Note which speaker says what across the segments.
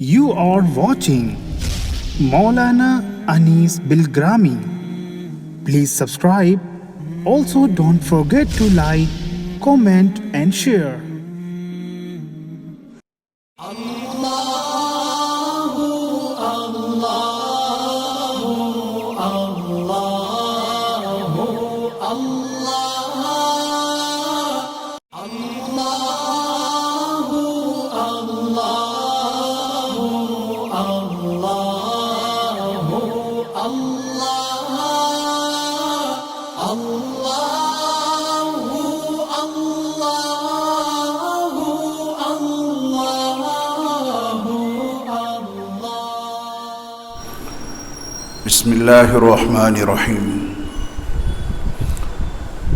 Speaker 1: You are watching Maulana Anis Bilgrami. Please subscribe. Also, don't forget to like, comment, and share.
Speaker 2: بسم الله الرحمن الرحيم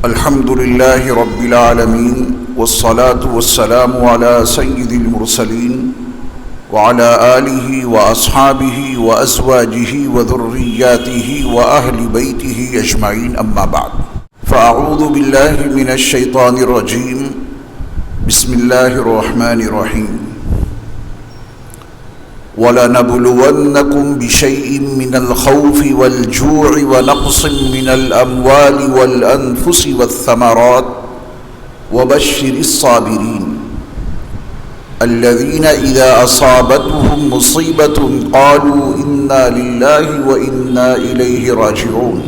Speaker 2: الحمد لله رب العالمين والصلاة والسلام على سيد المرسلين وعلى آله وأصحابه وأزواجه وذرياته وأهل بيته أجمعين أما بعد فأعوذ بالله من الشيطان الرجيم بسم الله الرحمن الرحيم وَلَنَبْلُوَنَّكُمْ بِشَيْءٍ مِّنَ الْخَوْفِ وَالْجُوعِ وَنَقْصٍ مِّنَ الْأَمْوَالِ وَالْأَنفُسِ وَالثَّمَرَاتِ وَبَشِّرِ الصَّابِرِينَ الَّذِينَ إِذَا أَصَابَتْهُمْ مُصِيبَةٌ قَالُوا إِنَّا لِلَّهِ وَإِنَّا إِلَيْهِ رَاجِعُونَ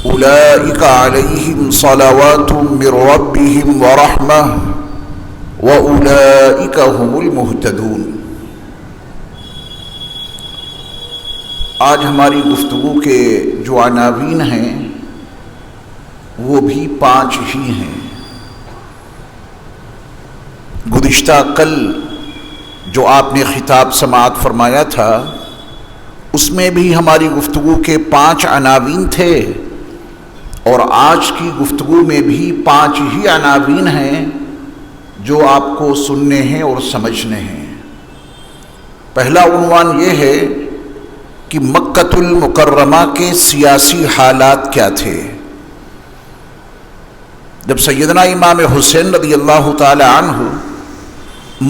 Speaker 2: أُولَئِكَ عَلَيْهِمْ صَلَوَاتٌ مِّن رَّبِّهِمْ وَرَحْمَةٌ وَأُولَئِكَ هُمُ الْمُهْتَدُونَ۔ آج ہماری گفتگو کے جو عناوین ہیں وہ بھی 5 ہی ہیں۔ گزشتہ کل جو آپ نے خطاب سماعت فرمایا تھا اس میں بھی ہماری گفتگو کے 5 عناوین تھے، اور آج کی گفتگو میں بھی 5 ہی عناوین ہیں جو آپ کو سننے ہیں اور سمجھنے ہیں۔ پہلا عنوان یہ ہے کہ مکۃ المکرمہ کے سیاسی حالات کیا تھے۔ جب سیدنا امام حسین رضی اللہ تعالی عنہ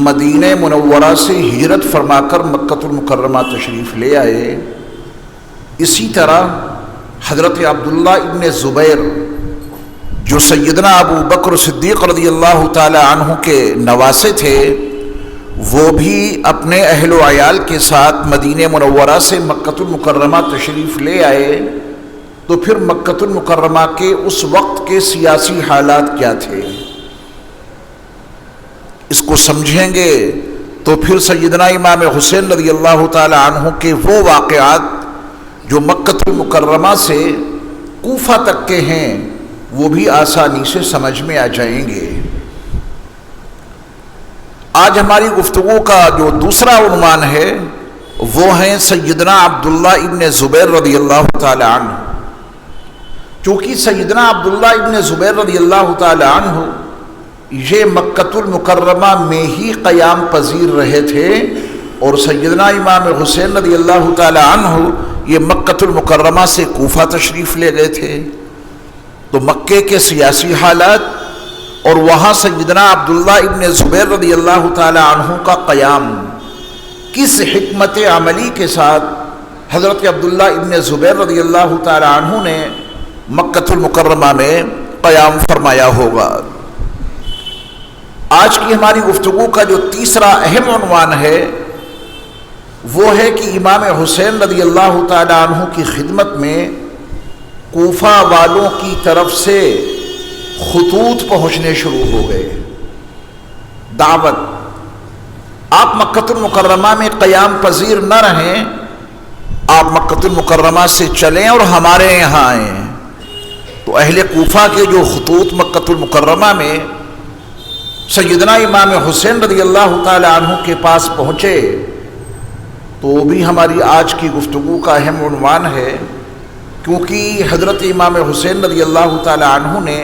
Speaker 2: مدینہ منورہ سے ہجرت فرما کر مکۃ المکرمہ تشریف لے آئے، اسی طرح حضرت عبداللہ ابن زبیر جو سیدنا ابو بکر صدیق رضی اللہ تعالی عنہ کے نواسے تھے، وہ بھی اپنے اہل و عیال کے ساتھ مدینہ منورہ سے مکۃ المکرمہ تشریف لے آئے۔ تو پھر مکۃ المکرمہ کے اس وقت کے سیاسی حالات کیا تھے، اس کو سمجھیں گے تو پھر سیدنا امام حسین رضی اللہ تعالی عنہ کے وہ واقعات جو مکۃ المکرمہ سے کوفہ تک کے ہیں وہ بھی آسانی سے سمجھ میں آ جائیں گے۔ آج ہماری گفتگو کا جو دوسرا عنوان ہے وہ ہیں سیدنا عبداللہ ابن زبیر رضی اللہ تعالی عنہ۔ چونکہ سیدنا عبداللہ ابن زبیر رضی اللہ تعالی عنہ یہ مکۃ المکرمہ میں ہی قیام پذیر رہے تھے، اور سیدنا امام حسین رضی اللہ تعالی عنہ یہ مکۃ المکرمہ سے کوفہ تشریف لے گئے تھے۔ تو مکے کے سیاسی حالات اور وہاں سیدنا عبداللہ ابن زبیر رضی اللہ تعالی عنہ کا قیام، کس حکمت عملی کے ساتھ حضرت عبداللہ ابن زبیر رضی اللہ تعالی عنہ نے مکۃ المکرمہ میں قیام فرمایا ہوگا۔ آج کی ہماری گفتگو کا جو تیسرا اہم عنوان ہے وہ ہے کہ امام حسین رضی اللہ تعالی عنہ کی خدمت میں کوفہ والوں کی طرف سے خطوط پہنچنے شروع ہو گئے، دعوت۔ آپ مکۃ المکرمہ میں قیام پذیر نہ رہیں، آپ مکۃ المکرمہ سے چلیں اور ہمارے یہاں آئیں۔ تو اہل کوفہ کے جو خطوط مکۃ المکرمہ میں سیدنا امام حسین رضی اللہ تعالی عنہ کے پاس پہنچے، تو وہ بھی ہماری آج کی گفتگو کا اہم عنوان ہے، کیونکہ حضرت امام حسین رضی اللہ تعالی عنہ نے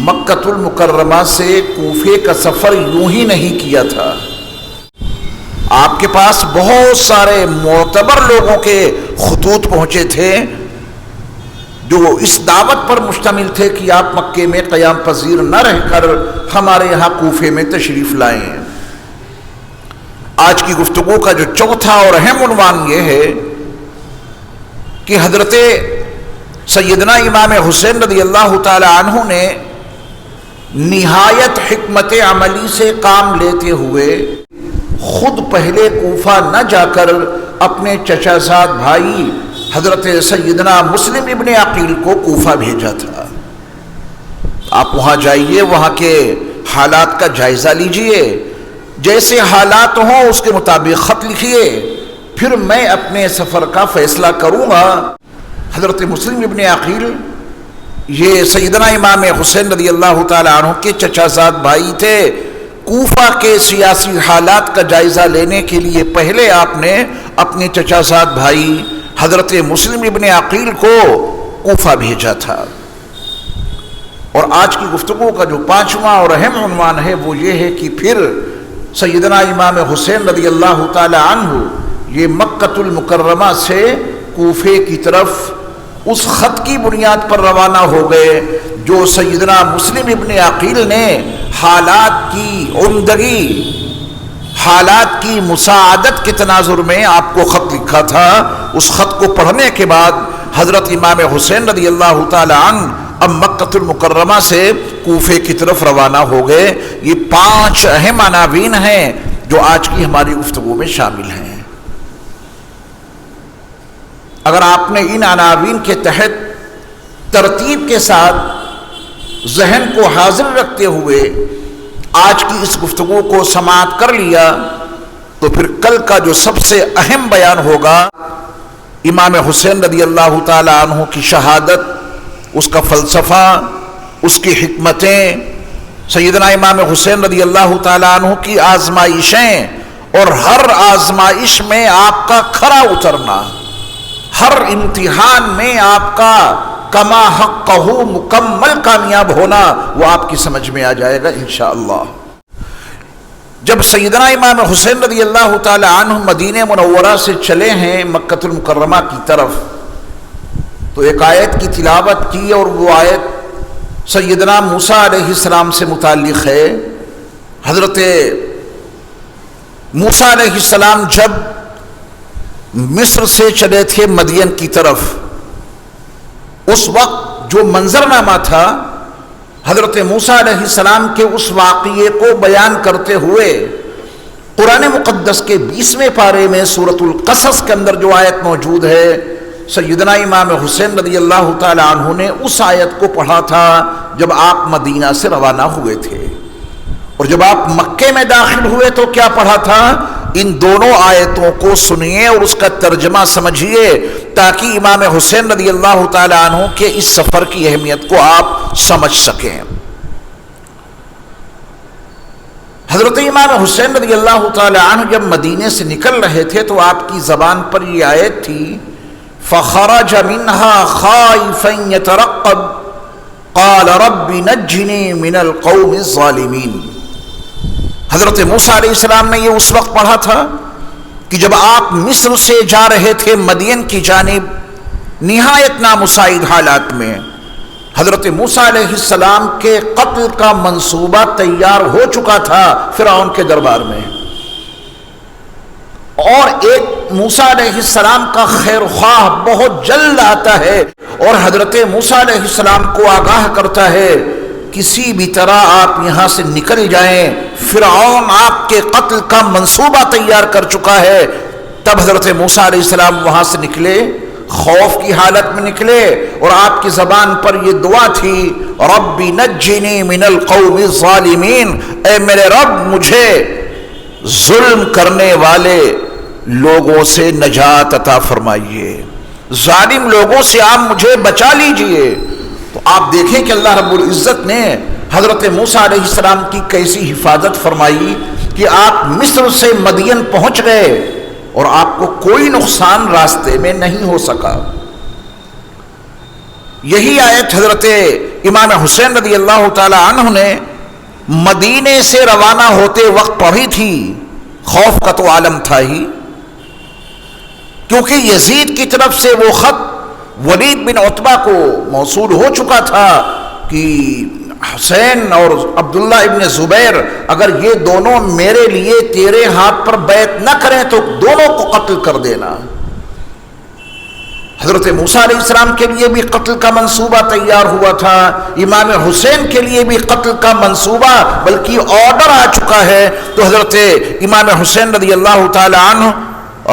Speaker 2: مکۃ المکرمہ سے کوفے کا سفر یوں ہی نہیں کیا تھا۔ آپ کے پاس بہت سارے معتبر لوگوں کے خطوط پہنچے تھے جو اس دعوت پر مشتمل تھے کہ آپ مکے میں قیام پذیر نہ رہ کر ہمارے یہاں کوفے میں تشریف لائیں۔ آج کی گفتگو کا جو چوتھا اور اہم عنوان یہ ہے کہ حضرت سیدنا امام حسین رضی اللہ تعالی عنہ نے نہایت حکمت عملی سے کام لیتے ہوئے خود پہلے کوفہ نہ جا کر اپنے چچا زاد بھائی حضرت سیدنا مسلم ابن عقیل کو کوفہ بھیجا تھا. آپ وہاں جائیے، وہاں کے حالات کا جائزہ لیجئے، جیسے حالات ہوں اس کے مطابق خط لکھیے، پھر میں اپنے سفر کا فیصلہ کروں گا. حضرت مسلم ابن عقیل یہ سیدنا امام حسین رضی اللہ تعالی عنہ کے چچا زاد بھائی تھے. کوفہ کے سیاسی حالات کا جائزہ لینے کے لیے پہلے آپ نے اپنے چچا زاد بھائی حضرت مسلم ابن عقیل کو کوفہ بھیجا تھا. اور آج کی گفتگو کا جو پانچواں اور اہم عنوان ہے وہ یہ ہے کہ پھر سیدنا امام حسین رضی اللہ تعالی عنہ یہ مکۃ المکرمہ سے کوفے کی طرف اس خط کی بنیاد پر روانہ ہو گئے جو سیدنا مسلم ابن عقیل نے حالات کی عمدگی، حالات کی مساعدت کے تناظر میں آپ کو خط لکھا تھا. اس خط کو پڑھنے کے بعد حضرت امام حسین رضی اللہ تعالی عنہ اب مکۃ المکرمہ سے کوفے کی طرف روانہ ہو گئے. یہ 5 اہم عناوین ہیں جو آج کی ہماری گفتگو میں شامل ہیں. اگر آپ نے ان عناوین کے تحت ترتیب کے ساتھ ذہن کو حاضر رکھتے ہوئے آج کی اس گفتگو کو سماعت کر لیا تو پھر کل کا جو سب سے اہم بیان ہوگا امام حسین رضی اللہ تعالی عنہ کی شہادت، اس کا فلسفہ، اس کی حکمتیں، سیدنا امام حسین رضی اللہ تعالی عنہ کی آزمائشیں اور ہر آزمائش میں آپ کا کھرا اترنا، ہر امتحان میں آپ کا کما حقہ مکمل کامیاب ہونا، وہ آپ کی سمجھ میں آ جائے گا انشاءاللہ. جب سیدنا امام حسین رضی اللہ تعالی عنہ مدینہ منورہ سے چلے ہیں مکۃ المکرمہ کی طرف تو ایک آیت کی تلاوت کی، اور وہ آیت سیدنا موسیٰ علیہ السلام سے متعلق ہے. حضرت موسیٰ علیہ السلام جب مصر سے چلے تھے مدین کی طرف، اس وقت جو منظرنامہ تھا حضرت موسیٰ علیہ السلام کے اس واقعے کو بیان کرتے ہوئے قرآن مقدس کے 20ویں پارے میں سورۃ القصص کے اندر جو آیت موجود ہے، سیدنا امام حسین رضی اللہ تعالی عنہ نے اس آیت کو پڑھا تھا جب آپ مدینہ سے روانہ ہوئے تھے. اور جب آپ مکے میں داخل ہوئے تو کیا پڑھا تھا؟ ان دونوں آیتوں کو سنیے اور اس کا ترجمہ سمجھیے تاکہ امام حسین رضی اللہ تعالی عنہ کے اس سفر کی اہمیت کو آپ سمجھ سکیں. حضرت امام حسین رضی اللہ تعالی عنہ جب مدینے سے نکل رہے تھے تو آپ کی زبان پر یہ آیت تھی، فخرج منها خائفا يترقب قال رب نجني من القوم الظالمين. حضرت موسیٰ علیہ السلام نے یہ اس وقت پڑھا تھا کہ جب آپ مصر سے جا رہے تھے مدین کی جانب نہایت نامساعد حالات میں. حضرت موسیٰ علیہ السلام کے قتل کا منصوبہ تیار ہو چکا تھا فرعون کے دربار میں، اور ایک موسیٰ علیہ السلام کا خیر خواہ بہت جلد آتا ہے اور حضرت موسیٰ علیہ السلام کو آگاہ کرتا ہے کسی بھی طرح آپ یہاں سے نکل جائیں، فرعون آپ کے قتل کا منصوبہ تیار کر چکا ہے. تب حضرت موسیٰ علیہ السلام وہاں سے نکلے، خوف کی حالت میں نکلے، اور آپ کی زبان پر یہ دعا تھی، رب نجنی من القوم الظالمین، اے میرے رب مجھے ظلم کرنے والے لوگوں سے نجات عطا فرمائیے، ظالم لوگوں سے آپ مجھے بچا لیجئے. تو آپ دیکھیں کہ اللہ رب العزت نے حضرت موسیٰ علیہ السلام کی کیسی حفاظت فرمائی کہ آپ مصر سے مدین پہنچ گئے اور آپ کو کوئی نقصان راستے میں نہیں ہو سکا. یہی آیت حضرت امام حسین رضی اللہ تعالی عنہ نے مدینے سے روانہ ہوتے وقت پڑھی تھی. خوف کا تو عالم تھا ہی، کیونکہ یزید کی طرف سے وہ خط ولید بن عتبہ کو موصول ہو چکا تھا کہ حسین اور عبداللہ ابن زبیر اگر یہ دونوں میرے لیے تیرے ہاتھ پر بیعت نہ کریں تو دونوں کو قتل کر دینا۔ حضرت موسیٰ علیہ السلام کے لیے بھی قتل کا منصوبہ تیار ہوا تھا، امام حسین کے لیے بھی قتل کا منصوبہ بلکہ آرڈر آ چکا ہے۔ تو حضرت امام حسین رضی اللہ تعالی عنہ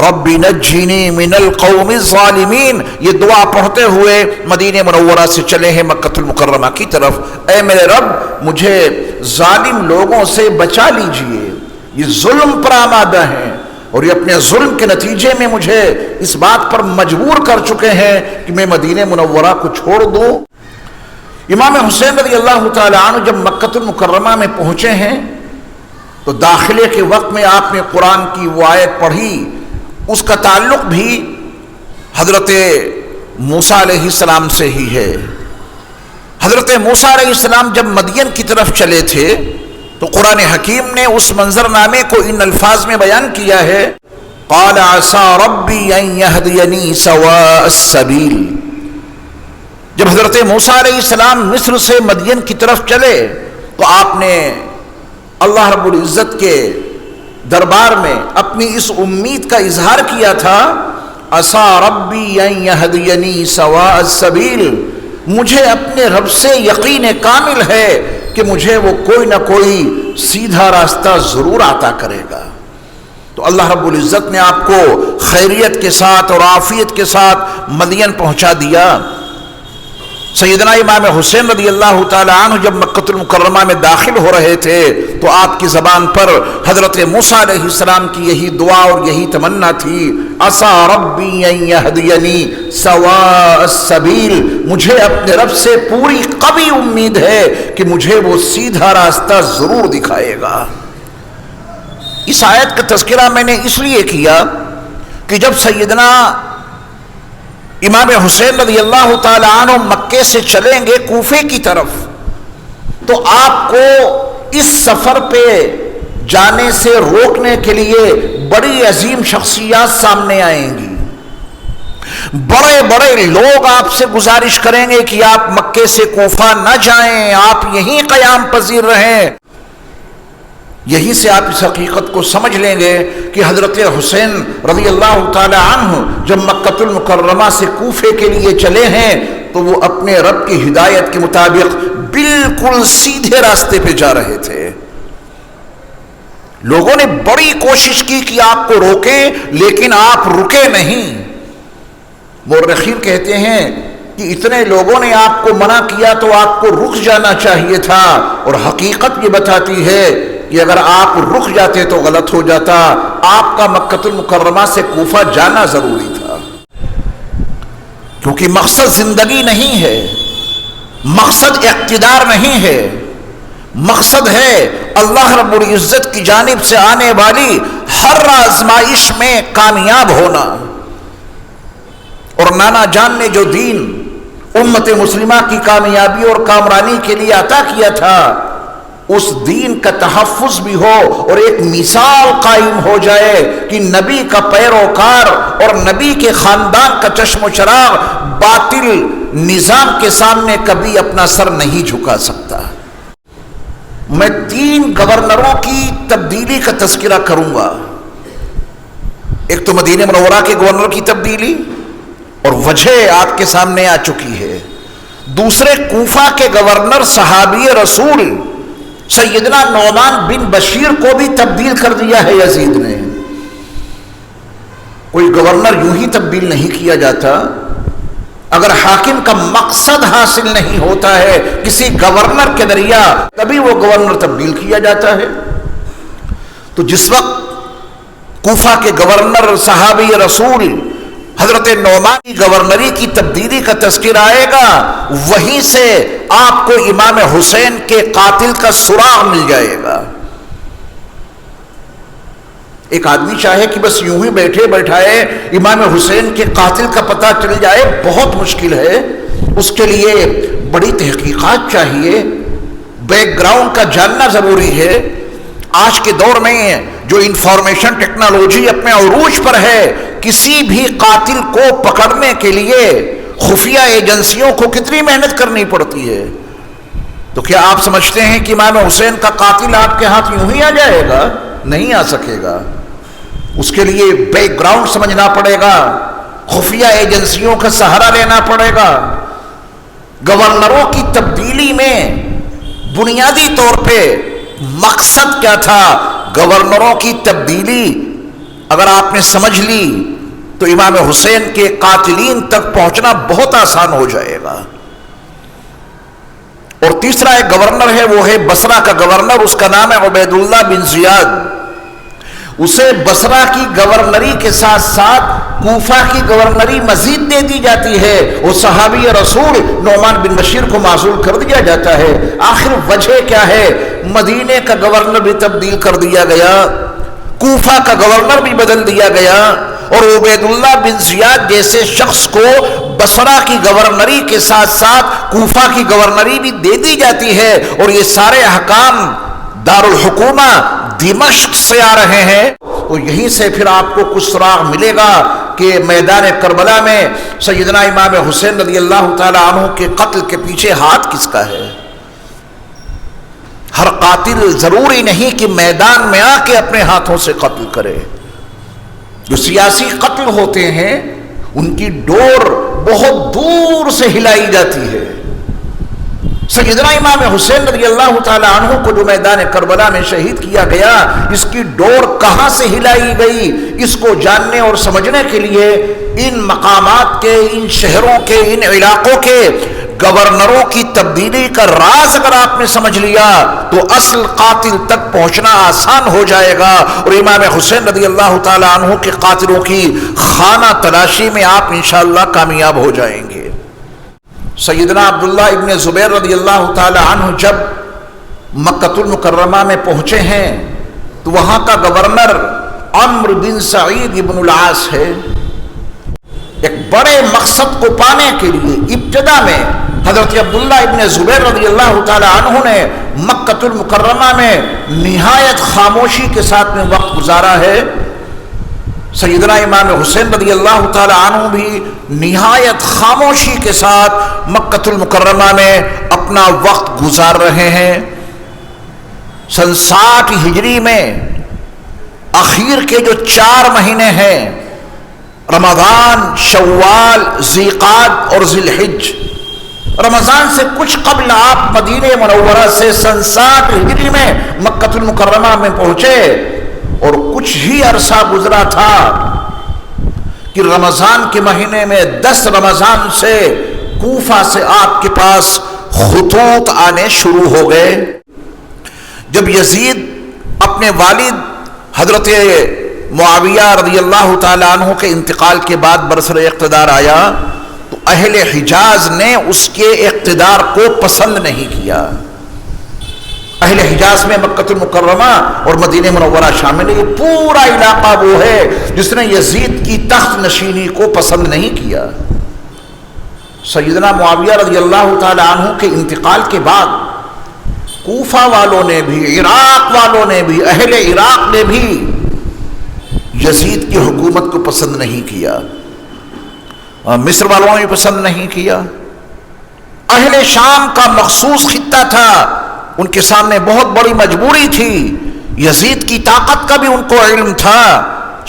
Speaker 2: رب نجنی من القوم الظالمین یہ دعا پڑھتے ہوئے مدینہ منورہ سے چلے ہیں مکہ المکرمہ کی طرف۔ اے میرے رب مجھے ظالم لوگوں سے بچا لیجئے، یہ ظلم پر آمادہ ہیں اور یہ اپنے ظلم کے نتیجے میں مجھے اس بات پر مجبور کر چکے ہیں کہ میں مدینہ منورہ کو چھوڑ دوں۔ امام حسین رضی اللہ تعالی عنہ جب مکہ المکرمہ میں پہنچے ہیں تو داخلے کے وقت میں آپ نے قرآن کی وہ آیت پڑھی، اس کا تعلق بھی حضرت موسیٰ علیہ السلام سے ہی ہے۔ حضرت موسیٰ علیہ السلام جب مدین کی طرف چلے تھے تو قرآن حکیم نے اس منظرنامے کو ان الفاظ میں بیان کیا ہے، قال عسى ربی ان یہدینی سواء السبیل۔ جب حضرت موسیٰ علیہ السلام مصر سے مدین کی طرف چلے تو آپ نے اللہ رب العزت کے دربار میں اپنی اس امید کا اظہار کیا تھا، عسى ربی ان یہدینی سواء السبیل، مجھے اپنے رب سے یقین کامل ہے کہ مجھے وہ کوئی نہ کوئی سیدھا راستہ ضرور عطا کرے گا۔ تو اللہ رب العزت نے آپ کو خیریت کے ساتھ اور عافیت کے ساتھ مدین پہنچا دیا۔ سیدنا امام حسین رضی اللہ تعالی عنہ جب مکہ المکرمہ میں داخل ہو رہے تھے تو آپ کی زبان پر حضرت موسیٰ علیہ السلام کی یہی دعا اور یہی تمنا تھی، عسى ربی ان یہدینی سواء السبیل، مجھے اپنے رب سے پوری قوی امید ہے کہ مجھے وہ سیدھا راستہ ضرور دکھائے گا۔ اس آیت کا تذکرہ میں نے اس لیے کیا کہ جب سیدنا امام حسین رضی اللہ تعالی عنہ مکے سے چلیں گے کوفے کی طرف تو آپ کو اس سفر پہ جانے سے روکنے کے لیے بڑی عظیم شخصیات سامنے آئیں گی، بڑے بڑے لوگ آپ سے گزارش کریں گے کہ آپ مکے سے کوفہ نہ جائیں، آپ یہیں قیام پذیر رہیں۔ یہیں سے آپ اس حقیقت کو سمجھ لیں گے کہ حضرت حسین رضی اللہ تعالی عنہ جب مکہ المکرمہ سے کوفے کے لیے چلے ہیں تو وہ اپنے رب کی ہدایت کے مطابق بالکل سیدھے راستے پہ جا رہے تھے۔ لوگوں نے بڑی کوشش کی کہ آپ کو روکیں لیکن آپ رکے نہیں۔ مورخین کہتے ہیں کہ اتنے لوگوں نے آپ کو منع کیا تو آپ کو رک جانا چاہیے تھا، اور حقیقت یہ بتاتی ہے کہ اگر آپ رک جاتے تو غلط ہو جاتا، آپ کا مکہ المکرمہ سے کوفہ جانا ضروری تھا، کیونکہ مقصد زندگی نہیں ہے، مقصد اقتدار نہیں ہے، مقصد ہے اللہ رب العزت کی جانب سے آنے والی ہر آزمائش میں کامیاب ہونا۔ اور نانا جان نے جو دین امت مسلمہ کی کامیابی اور کامرانی کے لیے عطا کیا تھا، اس دین کا تحفظ بھی ہو اور ایک مثال قائم ہو جائے کہ نبی کا پیروکار اور نبی کے خاندان کا چشم و چراغ باطل نظام کے سامنے کبھی اپنا سر نہیں جھکا سکتا۔ میں 3 گورنروں کی تبدیلی کا تذکرہ کروں گا۔ ایک تو مدینہ منورہ کے گورنر کی تبدیلی اور وجہ آپ کے سامنے آ چکی ہے۔ دوسرے کوفہ کے گورنر صحابی رسول سیدنا نعمان بن بشیر کو بھی تبدیل کر دیا ہے یزید نے۔ کوئی گورنر یوں ہی تبدیل نہیں کیا جاتا، اگر حاکم کا مقصد حاصل نہیں ہوتا ہے کسی گورنر کے ذریعہ تبھی وہ گورنر تبدیل کیا جاتا ہے۔ تو جس وقت کوفہ کے گورنر صحابی رسول حضرت نعمان کی گورنری کی تبدیلی کا تذکرہ آئے گا، وہیں سے آپ کو امام حسین کے قاتل کا سراغ مل جائے گا۔ ایک آدمی چاہے کہ بس یوں ہی بیٹھے بیٹھائے امام حسین کے قاتل کا پتہ چل جائے، بہت مشکل ہے۔ اس کے لیے بڑی تحقیقات چاہیے، بیک گراؤنڈ کا جاننا ضروری ہے۔ آج کے دور میں جو انفارمیشن ٹیکنالوجی اپنے عروج پر ہے، کسی بھی قاتل کو پکڑنے کے لیے خفیہ ایجنسیوں کو کتنی محنت کرنی پڑتی ہے۔ تو کیا آپ سمجھتے ہیں کہ امام حسین کا قاتل آپ کے ہاتھ یوں ہی آ جائے گا؟ نہیں آ سکے گا. اس کے لیے بیک گراؤنڈ سمجھنا پڑے گا، خفیہ ایجنسیوں کا سہارا لینا پڑے گا. گورنروں کی تبدیلی میں بنیادی طور پہ مقصد کیا تھا؟ گورنروں کی تبدیلی اگر آپ نے سمجھ لی تو امام حسین کے قاتلین تک پہنچنا بہت آسان ہو جائے گا. اور تیسرا ایک گورنر ہے، وہ ہے بصرہ کا گورنر، اس کا نام ہے عبید اللہ بن زیاد. اسے بصرہ کی گورنری کے ساتھ ساتھ کوفہ کی گورنری مزید دے دی جاتی ہے. وہ صحابی رسول نعمان بن بشیر کو معزول کر دیا جاتا ہے. آخر وجہ کیا ہے؟ مدینے کا گورنر بھی تبدیل کر دیا گیا، کوفہ کا گورنر بھی بدل دیا گیا، اور عبید اللہ بن زیاد جیسے شخص کو بصرہ کی گورنری کے ساتھ ساتھ کوفہ کی گورنری بھی دے دی جاتی ہے. اور یہ سارے احکام دارالحکومہ دمشق سے آ رہے ہیں. تو یہیں سے پھر آپ کو کچھ سراغ ملے گا کہ میدان کربلا میں سیدنا امام حسین رضی اللہ تعالی عنہ کے قتل کے پیچھے ہاتھ کس کا ہے. ہر قاتل ضروری نہیں کہ میدان میں آ کے اپنے ہاتھوں سے قتل کرے. جو سیاسی قتل ہوتے ہیں ان کی ڈور بہت دور سے ہلائی جاتی ہے. سیدنا امام حسین رضی اللہ تعالی عنہ کو جو میدان کربلا میں شہید کیا گیا، اس کی ڈور کہاں سے ہلائی گئی، اس کو جاننے اور سمجھنے کے لیے ان مقامات کے، ان شہروں کے، ان علاقوں کے گورنروں کی تبدیلی کا راز اگر آپ نے سمجھ لیا تو اصل قاتل تک پہنچنا آسان ہو جائے گا. اور امام حسین رضی اللہ تعالی عنہ کے قاتلوں کی خانہ تلاشی میں آپ انشاءاللہ کامیاب ہو جائیں گے. سیدنا عبداللہ ابن زبیر رضی اللہ تعالی عنہ جب مکۃ المکرمہ میں پہنچے ہیں تو وہاں کا گورنر عمرو بن سعید ابن العاص ہے. ایک بڑے مقصد کو پانے کے لیے ابتدا میں حضرت عبداللہ ابن زبیر رضی اللہ تعالی عنہ نے مکۃ المکرمہ میں نہایت خاموشی کے ساتھ میں وقت گزارا ہے. سیدنا امام حسین رضی اللہ تعالی عنہ بھی نہایت خاموشی کے ساتھ مکۃ المکرمہ میں اپنا وقت گزار رہے ہیں. سن 60 ہجری میں اخیر کے جو 4 مہینے ہیں، رمضان، شوال، ذیقعد اور ذی الحج، رمضان سے کچھ قبل آپ مدینہ منورہ سے سن 60 ہجری میں مکۃ المکرمہ میں پہنچے، اور کچھ ہی عرصہ گزرا تھا کہ رمضان کے مہینے میں 10 رمضان سے کوفہ سے آپ کے پاس خطوط آنے شروع ہو گئے. جب یزید اپنے والد حضرت معاویہ رضی اللہ تعالی عنہ کے انتقال کے بعد برسر اقتدار آیا تو اہل حجاز نے اس کے اقتدار کو پسند نہیں کیا. اہل حجاز میں مکۃ المکرمہ اور مدینہ منورہ شامل ہے. یہ پورا علاقہ وہ ہے جس نے یزید کی تخت نشینی کو پسند نہیں کیا. سیدنا معاویہ رضی اللہ تعالی عنہ کے انتقال کے بعد کوفہ والوں نے بھی، عراق والوں نے بھی، اہل عراق نے بھی یزید کی حکومت کو پسند نہیں کیا. مصر والوں نے پسند نہیں کیا. اہل شام کا مخصوص خطہ تھا، ان کے سامنے بہت بڑی مجبوری تھی. یزید کی طاقت کا بھی ان کو علم تھا.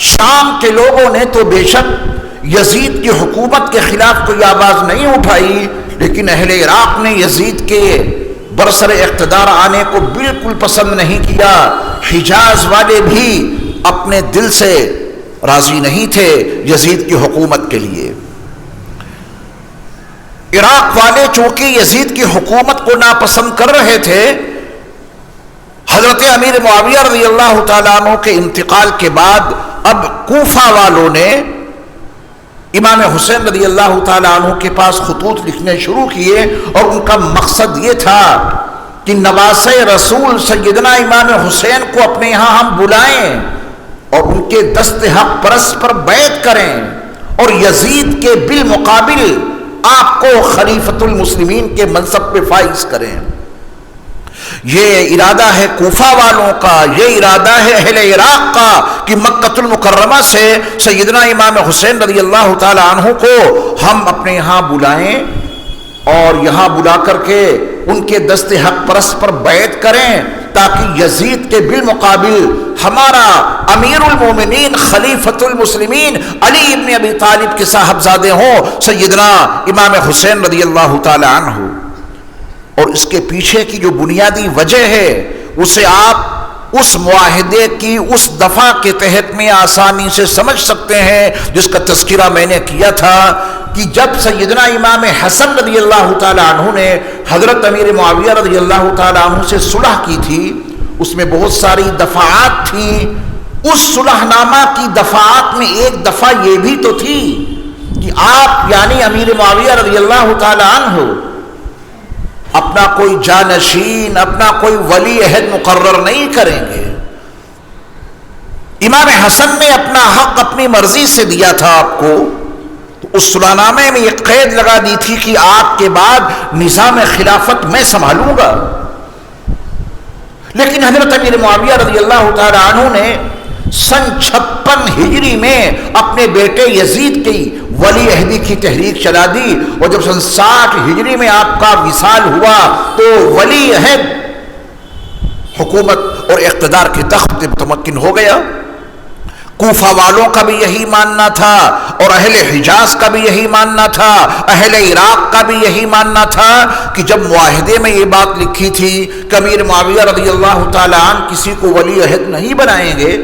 Speaker 2: شام کے لوگوں نے تو بے شک یزید کی حکومت کے خلاف کوئی آواز نہیں اٹھائی، لیکن اہل عراق نے یزید کے برسر اقتدار آنے کو بالکل پسند نہیں کیا. حجاز والے بھی اپنے دل سے راضی نہیں تھے یزید کی حکومت کے لیے. عراق والے چونکہ یزید کی حکومت کو ناپسند کر رہے تھے، حضرت امیر معاویہ رضی اللہ تعالیٰ عنہ کے انتقال کے بعد اب کوفہ والوں نے امام حسین رضی اللہ تعالیٰ عنہ کے پاس خطوط لکھنے شروع کیے، اور ان کا مقصد یہ تھا کہ نواسۂ رسول سیدنا امام حسین کو اپنے یہاں ہم بلائیں اور ان کے دست حق پرست پر بیعت کریں، اور یزید کے بالمقابل آپ کو خلیفۃ المسلمین کے منصب پہ فائز کریں. یہ ارادہ ہے کوفہ والوں کا، یہ ارادہ ہے اہل عراق کا کہ مکۃ المکرمہ سے سیدنا امام حسین رضی اللہ تعالی عنہ کو ہم اپنے یہاں بلائیں، اور یہاں بلا کر کے ان کے دست حق پرست پر بیعت کریں تاکہ یزید کے بالمقابل ہمارا امیر المومنین خلیفۃ المسلمین علی ابن ابی طالب کے صاحبزادے ہوں سیدنا امام حسین رضی اللہ تعالی عنہ۔ اور اس کے پیچھے کی جو بنیادی وجہ ہے اسے آپ اس معاہدے کی اس دفعہ کے تحت میں آسانی سے سمجھ سکتے ہیں جس کا تذکرہ میں نے کیا تھا کہ جب سیدنا امام حسن رضی اللہ تعالی عنہ نے حضرت امیر معاویہ رضی اللہ تعالی عنہ سے صلح کی تھی، اس میں بہت ساری دفعات تھیں۔ اس صلح نامہ کی دفعات میں ایک دفعہ یہ بھی تو تھی کہ آپ یعنی امیر معاویہ رضی اللہ تعالی عنہ اپنا کوئی جانشین، اپنا کوئی ولی عہد مقرر نہیں کریں گے۔ امام حسن نے اپنا حق اپنی مرضی سے دیا تھا آپ کو، تو اس صلح نامے میں یہ قید لگا دی تھی کہ آپ کے بعد نظام خلافت میں سنبھالوں گا۔ لیکن حضرت امیر معاویہ رضی اللہ تعالی عنہ نے سن 56 ہجری میں اپنے بیٹے یزید کی ولی عہدی کی تحریک چلا دی، اور جب سن 60 ہجری میں آپ کا وصال ہوا تو ولی عہد حکومت اور اقتدار کے تخت متمکن ہو گیا۔ کوفہ والوں کا بھی یہی ماننا تھا، اور اہل حجاز کا بھی یہی ماننا تھا، اہل عراق کا بھی یہی ماننا تھا کہ جب معاہدے میں یہ بات لکھی تھی کہ امیر معاویہ رضی اللہ تعالی عنہ کسی کو ولی عہد نہیں بنائیں گے،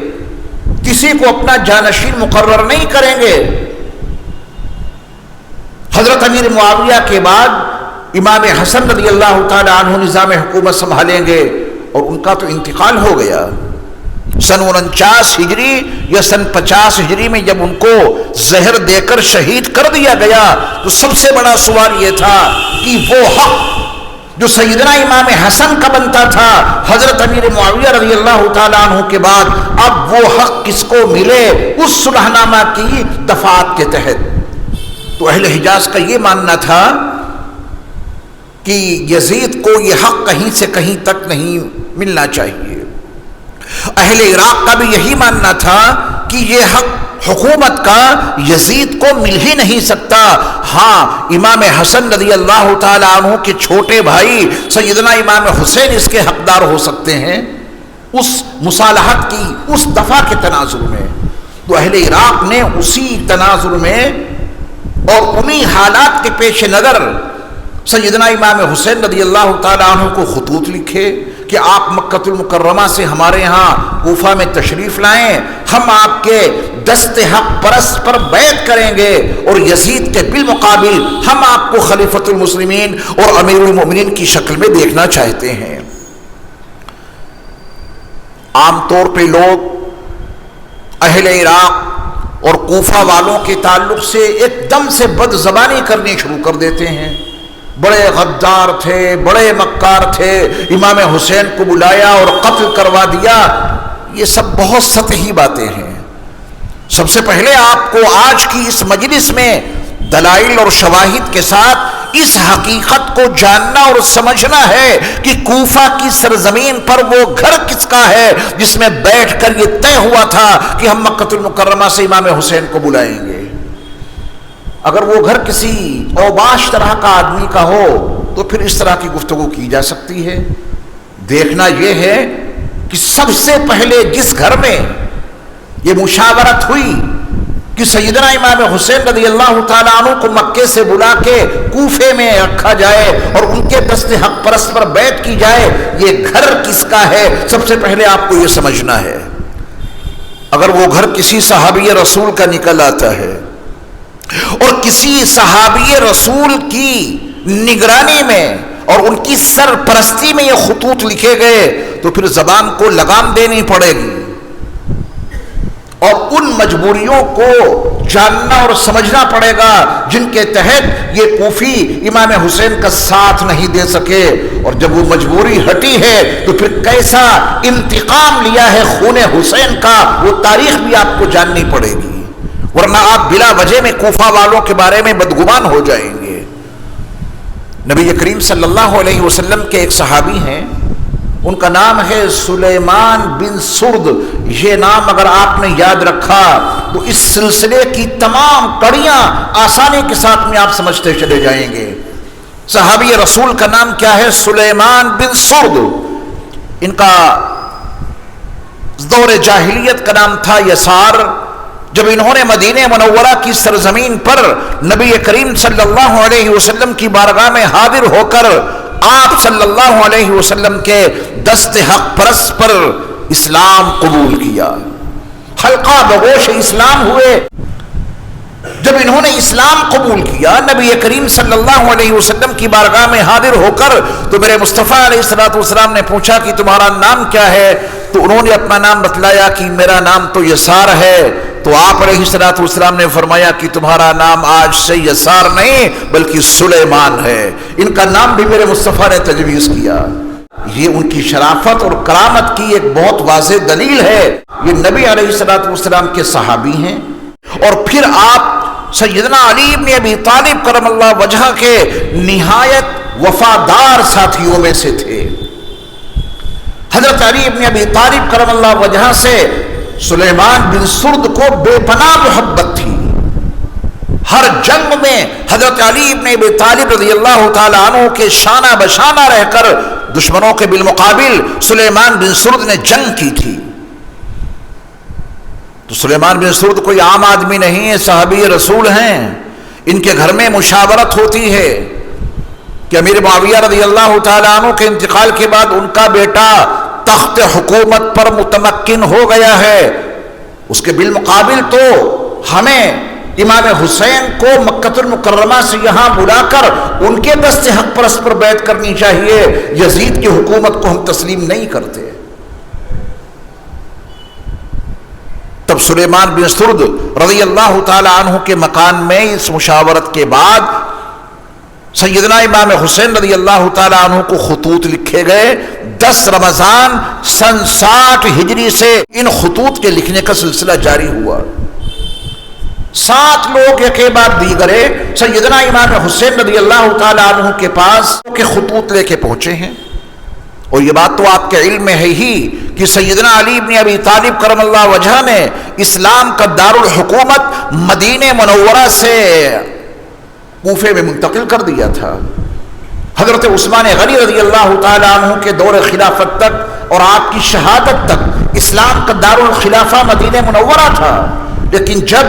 Speaker 2: کسی کو اپنا جانشین مقرر نہیں کریں گے، حضرت امیر معاویہ کے بعد امام حسن رضی اللہ تعالی عنہ نظام حکومت سنبھالیں گے، اور ان کا تو انتقال ہو گیا۔ سن 49 ہجری یا سن 50 ہجری میں جب ان کو زہر دے کر شہید کر دیا گیا تو سب سے بڑا سوال یہ تھا کہ وہ حق جو سیدنا امام حسن کا بنتا تھا حضرت امیر معاویہ رضی اللہ تعالیٰ عنہ کے بعد، اب وہ حق کس کو ملے اس صلح نامہ کی دفعات کے تحت۔ تو اہل حجاز کا یہ ماننا تھا کہ یزید کو یہ حق کہیں سے کہیں تک نہیں ملنا چاہیے، اہل عراق کا بھی یہی ماننا تھا کہ یہ حق حکومت کا یزید کو مل ہی نہیں سکتا، ہاں امام حسن رضی اللہ تعالی عنہ کے چھوٹے بھائی سیدنا امام حسین اس کے حقدار ہو سکتے ہیں اس مصالحت کی اس دفعہ کے تناظر میں۔ تو اہل عراق نے اسی تناظر میں اور انہی حالات کے پیش نظر سیدنا امام حسین رضی اللہ تعالی عنہ کو خطوط لکھے کہ آپ مکہ المکرمہ سے ہمارے ہاں کوفہ میں تشریف لائیں، ہم آپ کے دست حق پرست پر بیعت کریں گے، اور یزید کے بالمقابل ہم آپ کو خلیفۃ المسلمین اور امیر المومنین کی شکل میں دیکھنا چاہتے ہیں۔ عام طور پہ لوگ اہل عراق اور کوفہ والوں کے تعلق سے ایک دم سے بد زبانی کرنی شروع کر دیتے ہیں، بڑے غدار تھے، بڑے مکار تھے، امام حسین کو بلایا اور قتل کروا دیا۔ یہ سب بہت سطحی باتیں ہیں۔ سب سے پہلے آپ کو آج کی اس مجلس میں دلائل اور شواہد کے ساتھ اس حقیقت کو جاننا اور سمجھنا ہے کہ کوفہ کی سرزمین پر وہ گھر کس کا ہے جس میں بیٹھ کر یہ طے ہوا تھا کہ ہم مکہ المکرمہ سے امام حسین کو بلائیں گے۔ اگر وہ گھر کسی اوباش طرح کا آدمی کا ہو تو پھر اس طرح کی گفتگو کی جا سکتی ہے۔ دیکھنا یہ ہے کہ سب سے پہلے جس گھر میں یہ مشاورت ہوئی کہ سیدنا امام حسین رضی اللہ تعالیٰ عنہ کو مکے سے بلا کے کوفے میں رکھا جائے اور ان کے دست حق پرست پر بیعت کی جائے، یہ گھر کس کا ہے سب سے پہلے آپ کو یہ سمجھنا ہے۔ اگر وہ گھر کسی صحابی رسول کا نکل آتا ہے اور کسی صحابی رسول کی نگرانی میں اور ان کی سرپرستی میں یہ خطوط لکھے گئے تو پھر زبان کو لگام دینی پڑے گی اور ان مجبوریوں کو جاننا اور سمجھنا پڑے گا جن کے تحت یہ کوفی امام حسین کا ساتھ نہیں دے سکے، اور جب وہ مجبوری ہٹی ہے تو پھر کیسا انتقام لیا ہے خون حسین کا وہ تاریخ بھی آپ کو جاننی پڑے گی، ورنہ آپ بلا وجہ میں کوفہ والوں کے بارے میں بدگمان ہو جائیں گے۔ نبی کریم صلی اللہ علیہ وسلم کے ایک صحابی ہیں، ان کا نام ہے سلیمان بن سرد۔ یہ نام اگر آپ نے یاد رکھا تو اس سلسلے کی تمام کڑیاں آسانی کے ساتھ میں آپ سمجھتے چلے جائیں گے۔ صحابی رسول کا نام کیا ہے؟ سلیمان بن سرد. ان کا دور جاہلیت کا نام تھا یسار. جب انہوں نے مدینہ منورہ کی سرزمین پر نبی کریم صلی اللہ علیہ وسلم کی بارگاہ میں حاضر ہو کر آپ صلی اللہ علیہ وسلم کے دست حق پرست پر اسلام قبول کیا، حلقہ بگوش اسلام ہوئے. جب انہوں نے اسلام قبول کیا نبی کریم صلی اللہ علیہ وسلم کی بارگاہ میں حاضر ہو کر، تو میرے مصطفیٰ علیہ السلام نے پوچھا کہ تمہارا نام کیا ہے؟ تو انہوں نے اپنا نام بتلایا کہ میرا نام تو یسار ہے. تو آپ علیہ السلام نے فرمایا کہ تمہارا نام آج سے یسار نہیں بلکہ سلیمان ہے. ان کا نام بھی میرے مصطفیٰ نے تجویز کیا. یہ ان کی شرافت اور کرامت کی ایک بہت واضح دلیل ہے. یہ نبی علیہ السلام کے صحابی ہیں، اور پھر آپ سیدنا علی بن ابی طالب کرم اللہ وجہہ کے نہایت وفادار ساتھیوں میں سے تھے. حضرت علی بن ابی طالب کرم اللہ وجہہ سے سلیمان بن سرد کو بے پناہ محبت تھی. ہر جنگ میں حضرت علی بن ابی طالب رضی اللہ تعالیٰ عنہ کے شانہ بشانہ رہ کر دشمنوں کے بالمقابل سلیمان بن سرد نے جنگ کی تھی. تو سلیمان بن سرد کوئی عام آدمی نہیں ہے، صحابی رسول ہیں. ان کے گھر میں مشاورت ہوتی ہے کہ امیر معاویہ رضی اللہ تعالیٰ عنہ کے انتقال کے بعد ان کا بیٹا تخت حکومت پر متمکن ہو گیا ہے. اس کے بالمقابل تو ہمیں امام حسین کو مکہ المکرمہ سے یہاں بلا کر ان کے دست حق پرست پر بیعت کرنی چاہیے. یزید کی حکومت کو ہم تسلیم نہیں کرتے. تب سلیمان بن سرد رضی اللہ تعالی عنہ کے مکان میں اس مشاورت کے بعد سیدنا امام حسین رضی اللہ تعالی عنہ کو خطوط لکھے گئے. 10 رمضان سن 60 ہجری سے ان خطوط کے لکھنے کا سلسلہ جاری ہوا. 7 لوگ ایک بعد دیگرے سیدنا امام حسین رضی اللہ تعالی عنہ کے پاس کے خطوط لے کے پہنچے ہیں. اور یہ بات تو آپ کے علم میں ہے ہی کہ سیدنا علی بن ابی طالب کرم اللہ وجہہ نے اسلام کا دارالحکومت مدینہ منورہ سے کوفے میں منتقل کر دیا تھا. حضرت عثمان غنی رضی اللہ تعالی عنہ کے دور خلافت تک اور آپ کی شہادت تک اسلام کا دارالخلافہ مدینہ منورہ تھا. لیکن جب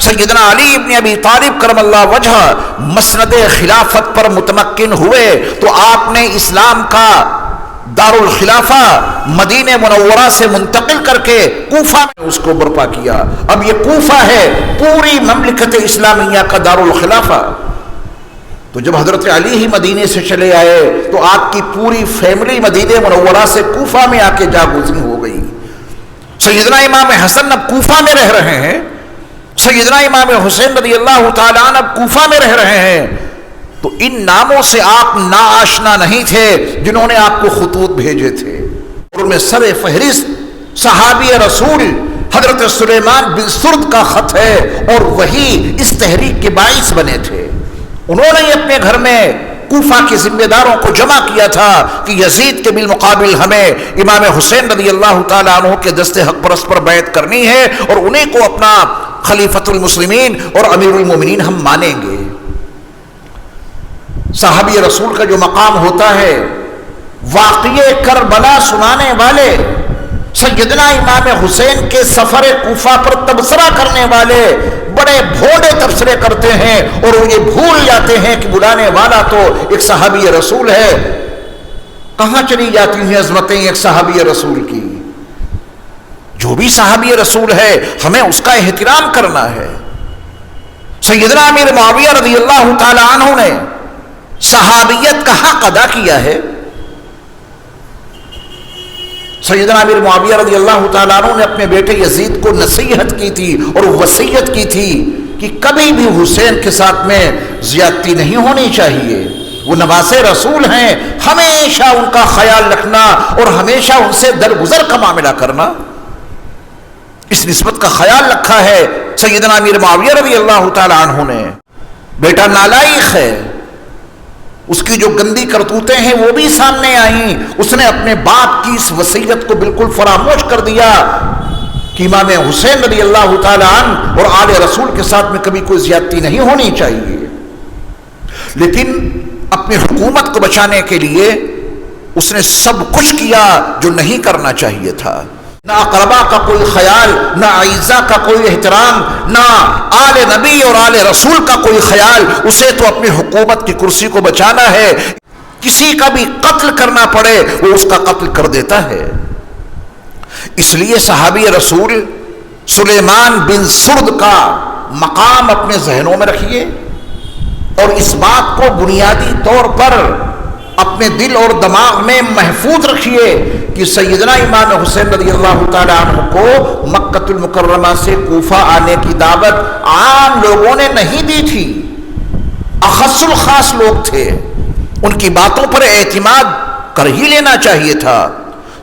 Speaker 2: سیدنا علی بن ابی طالب کرم اللہ وجہہ مسند خلافت پر متمکن ہوئے تو آپ نے اسلام کا دارالخلافہ مدینہ منورہ سے منتقل کر کے کوفہ میں اس کو برپا کیا. اب یہ کوفہ ہے پوری مملکت اسلامیہ کا دارالخلافہ. تو جب حضرت علی ہی مدینے سے چلے آئے تو آپ کی پوری فیملی مدینہ منورہ سے کوفہ میں آ کے جاگزین ہو گئی. سیدنا امام حسن اب کوفہ میں رہ رہے ہیں، سیدنا امام حسین رضی اللہ تعالیٰ عنہ اب کوفہ میں رہ رہے ہیں. تو ان ناموں سے آپ ناآشنا نہیں تھے جنہوں نے آپ کو خطوط بھیجے تھے. اور ان میں سر فہرست صحابی رسول حضرت سلیمان بن سرد کا خط ہے، اور وہی اس تحریک کے باعث بنے تھے. انہوں نے اپنے گھر میں کوفہ کے ذمہ داروں کو جمع کیا تھا کہ یزید کے بالمقابل ہمیں امام حسین رضی اللہ تعالیٰ عنہ کے دست حق پرست پر بیعت کرنی ہے، اور انہیں کو اپنا خلیفۃ المسلمین اور امیر المومنین ہم مانیں گے. صحابی رسول کا جو مقام ہوتا ہے، واقعہ کربلا سنانے والے، سیدنا امام حسین کے سفر کوفہ پر تبصرہ کرنے والے بڑے بھوڑے تبصرے کرتے ہیں، اور وہ یہ بھول جاتے ہیں کہ بلانے والا تو ایک صحابی رسول ہے. کہاں چلی جاتی ہیں عظمتیں ایک صحابی رسول کی؟ جو بھی صحابی رسول ہے ہمیں اس کا احترام کرنا ہے. سیدنا امیر معاویہ رضی اللہ تعالی عنہ نے صحابیت کا حق ادا کیا ہے. سیدنا امیر معاویہ رضی اللہ تعالیٰ عنہ نے اپنے بیٹے یزید کو نصیحت کی تھی اور وصیت کی تھی کہ کبھی بھی حسین کے ساتھ میں زیادتی نہیں ہونی چاہیے. وہ نواز رسول ہیں، ہمیشہ ان کا خیال رکھنا اور ہمیشہ ان سے درگزر کا معاملہ کرنا. اس نسبت کا خیال رکھا ہے سیدنا امیر معاویہ رضی اللہ تعالیٰ عنہ نے. بیٹا نالائق ہے، اس کی جو گندی کرتوتیں ہیں وہ بھی سامنے آئیں. اس نے اپنے باپ کی اس وصیت کو بالکل فراموش کر دیا کہ امام حسین رضی اللہ تعالیٰ عنہ اور آل رسول کے ساتھ میں کبھی کوئی زیادتی نہیں ہونی چاہیے. لیکن اپنی حکومت کو بچانے کے لیے اس نے سب کچھ کیا جو نہیں کرنا چاہیے تھا. نہ اقربا کا کوئی خیال، نہ اعزا کا کوئی احترام، نہ آل نبی اور آل رسول کا کوئی خیال. اسے تو اپنی حکومت کی کرسی کو بچانا ہے. کسی کا بھی قتل کرنا پڑے وہ اس کا قتل کر دیتا ہے. اس لیے صحابی رسول سلیمان بن سرد کا مقام اپنے ذہنوں میں رکھیے اور اس بات کو بنیادی طور پر اپنے دل اور دماغ میں محفوظ رکھیے کہ سیدنا امام حسین رضی اللہ تعالیٰ عنہ کو مکہ المکرمہ سے کوفہ آنے کی دعوت عام لوگوں نے نہیں دی تھی. اخص الخاص لوگ تھے، ان کی باتوں پر اعتماد کر ہی لینا چاہیے تھا.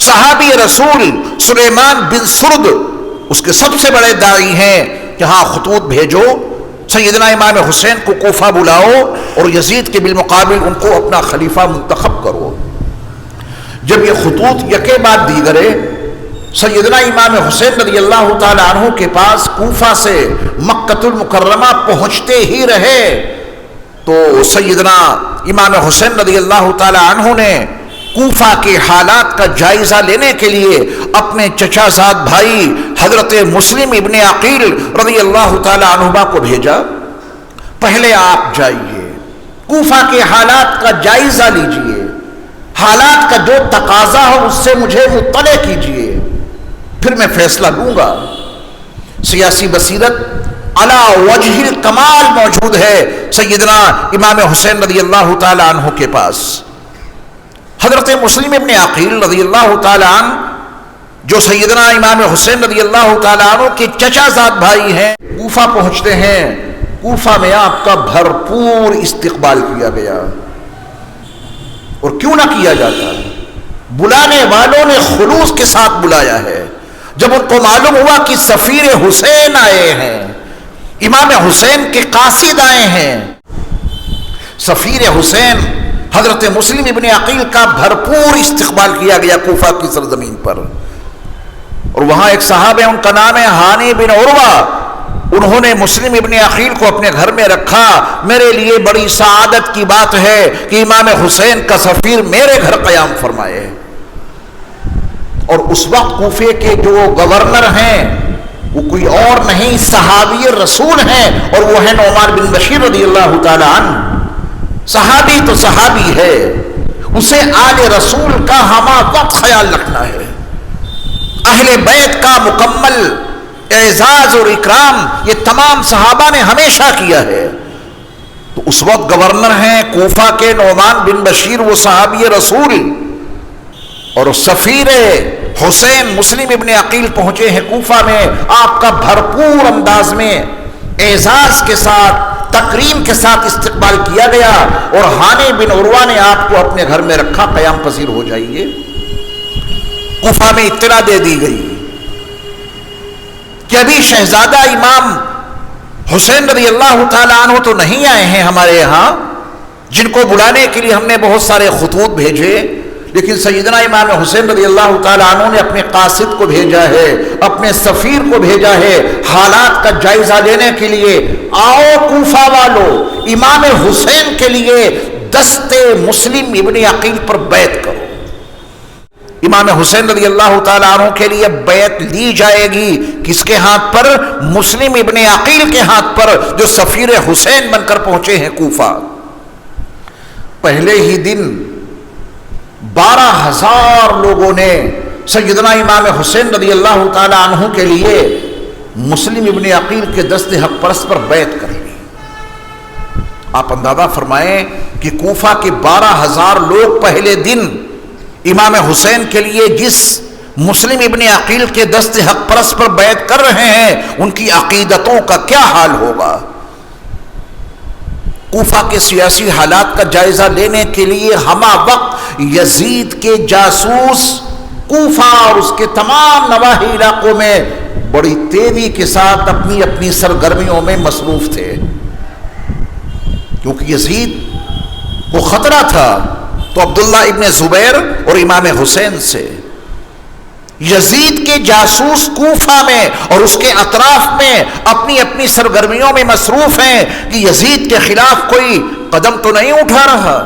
Speaker 2: صحابی رسول سلیمان بن سرد اس کے سب سے بڑے داعی ہیں کہ ہاں خطوط بھیجو، سیدنا امام حسین کو کوفہ بلاؤ اور یزید کے بالمقابل ان کو اپنا خلیفہ منتخب کرو. جب یہ خطوط یکے بعد دیگرے سیدنا امام حسین رضی اللہ تعالی عنہ کے پاس کوفہ سے مکہ المکرمہ پہنچتے ہی رہے تو سیدنا امام حسین رضی اللہ تعالی عنہ نے کوفہ کے حالات کا جائزہ لینے کے لیے اپنے چچا زاد بھائی حضرت مسلم ابن عقیل رضی اللہ تعالی عنہما کو بھیجا. پہلے آپ جائیے، کوفہ کے حالات کا جائزہ لیجئے، حالات کا جو تقاضا ہو اس سے مجھے مطلع کیجئے، پھر میں فیصلہ لوں گا. سیاسی بصیرت علی وجہ الکمال موجود ہے سیدنا امام حسین رضی اللہ تعالی عنہ کے پاس. حضرت مسلم ابن عقیل رضی اللہ تعالیٰ عنہ جو سیدنا امام حسین رضی اللہ تعالیٰ عنہ کے چچا زاد بھائی ہیں، کوفہ پہنچتے ہیں. کوفہ میں آپ کا بھرپور استقبال کیا گیا. اور کیوں نہ کیا جاتا، بلانے والوں نے خلوص کے ساتھ بلایا ہے. جب ان کو معلوم ہوا کہ سفیر حسین آئے ہیں، امام حسین کے قاصد آئے ہیں، سفیر حسین حضرت مسلم ابن عقیل کا بھرپور استقبال کیا گیا کوفہ کی سرزمین پر. اور وہاں ایک صاحب ہیں، ان کا نام ہے ہانی بن عروہ. انہوں نے مسلم ابن عقیل کو اپنے گھر میں رکھا. میرے لیے بڑی سعادت کی بات ہے کہ امام حسین کا سفیر میرے گھر قیام فرمائے. اور اس وقت کوفے کے جو گورنر ہیں وہ کوئی اور نہیں، صحابی رسول ہیں، اور وہ ہے نعمان بن بشیر رضی اللہ تعالی عنہ. صحابی تو صحابی ہے، اسے آل رسول کا ہمہ وقت خیال رکھنا ہے. اہل بیت کا مکمل اعزاز اور اکرام یہ تمام صحابہ نے ہمیشہ کیا ہے. تو اس وقت گورنر ہیں کوفہ کے نعمان بن بشیر، وہ صحابی رسول، اور سفیر حسین مسلم ابن عقیل پہنچے ہیں کوفہ میں. آپ کا بھرپور انداز میں اعزاز کے ساتھ تکریم کے ساتھ استقبال کیا گیا. اور ہانی بن عروہ نے آپ کو اپنے گھر میں رکھا، قیام پذیر ہو جائیے. کوفہ میں اطلاع دے دی گئی کہ ابھی شہزادہ امام حسین رضی اللہ تعالیٰ عنہ تو نہیں آئے ہیں ہمارے یہاں، جن کو بلانے کے لیے ہم نے بہت سارے خطوط بھیجے، لیکن سیدنا امام حسین رضی اللہ تعالیٰ عنہ نے اپنے قاصد کو بھیجا ہے، اپنے سفیر کو بھیجا ہے حالات کا جائزہ لینے کے لیے. آؤ کوفہ والو، امام حسین کے لیے دست مسلم ابن عقیل پر بیعت کرو. امام حسین رضی اللہ تعالیٰ عنہ کے لیے بیعت لی جائے گی. کس کے ہاتھ پر؟ مسلم ابن عقیل کے ہاتھ پر، جو سفیر حسین بن کر پہنچے ہیں کوفہ. پہلے ہی دن 12,000 لوگوں نے سیدنا امام حسین رضی اللہ تعالیٰ عنہ کے لیے مسلم ابن عقیل کے دست حق پرست پر بیعت کر لی. آپ اندازہ فرمائیں کہ کوفہ کے 12,000 لوگ پہلے دن امام حسین کے لیے جس مسلم ابن عقیل کے دست حق پرست پر بیعت کر رہے ہیں، ان کی عقیدتوں کا کیا حال ہوگا. کوفہ کے سیاسی حالات کا جائزہ لینے کے لیے ہمہ وقت یزید کے جاسوس کوفہ اور اس کے تمام نواحی علاقوں میں بڑی تیزی کے ساتھ اپنی اپنی سرگرمیوں میں مصروف تھے، کیونکہ یزید کو خطرہ تھا تو عبداللہ ابن زبیر اور امام حسین سے. یزید کے جاسوس کوفہ میں اور اس کے اطراف میں اپنی اپنی سرگرمیوں میں مصروف ہیں کہ یزید کے خلاف کوئی قدم تو نہیں اٹھا رہا،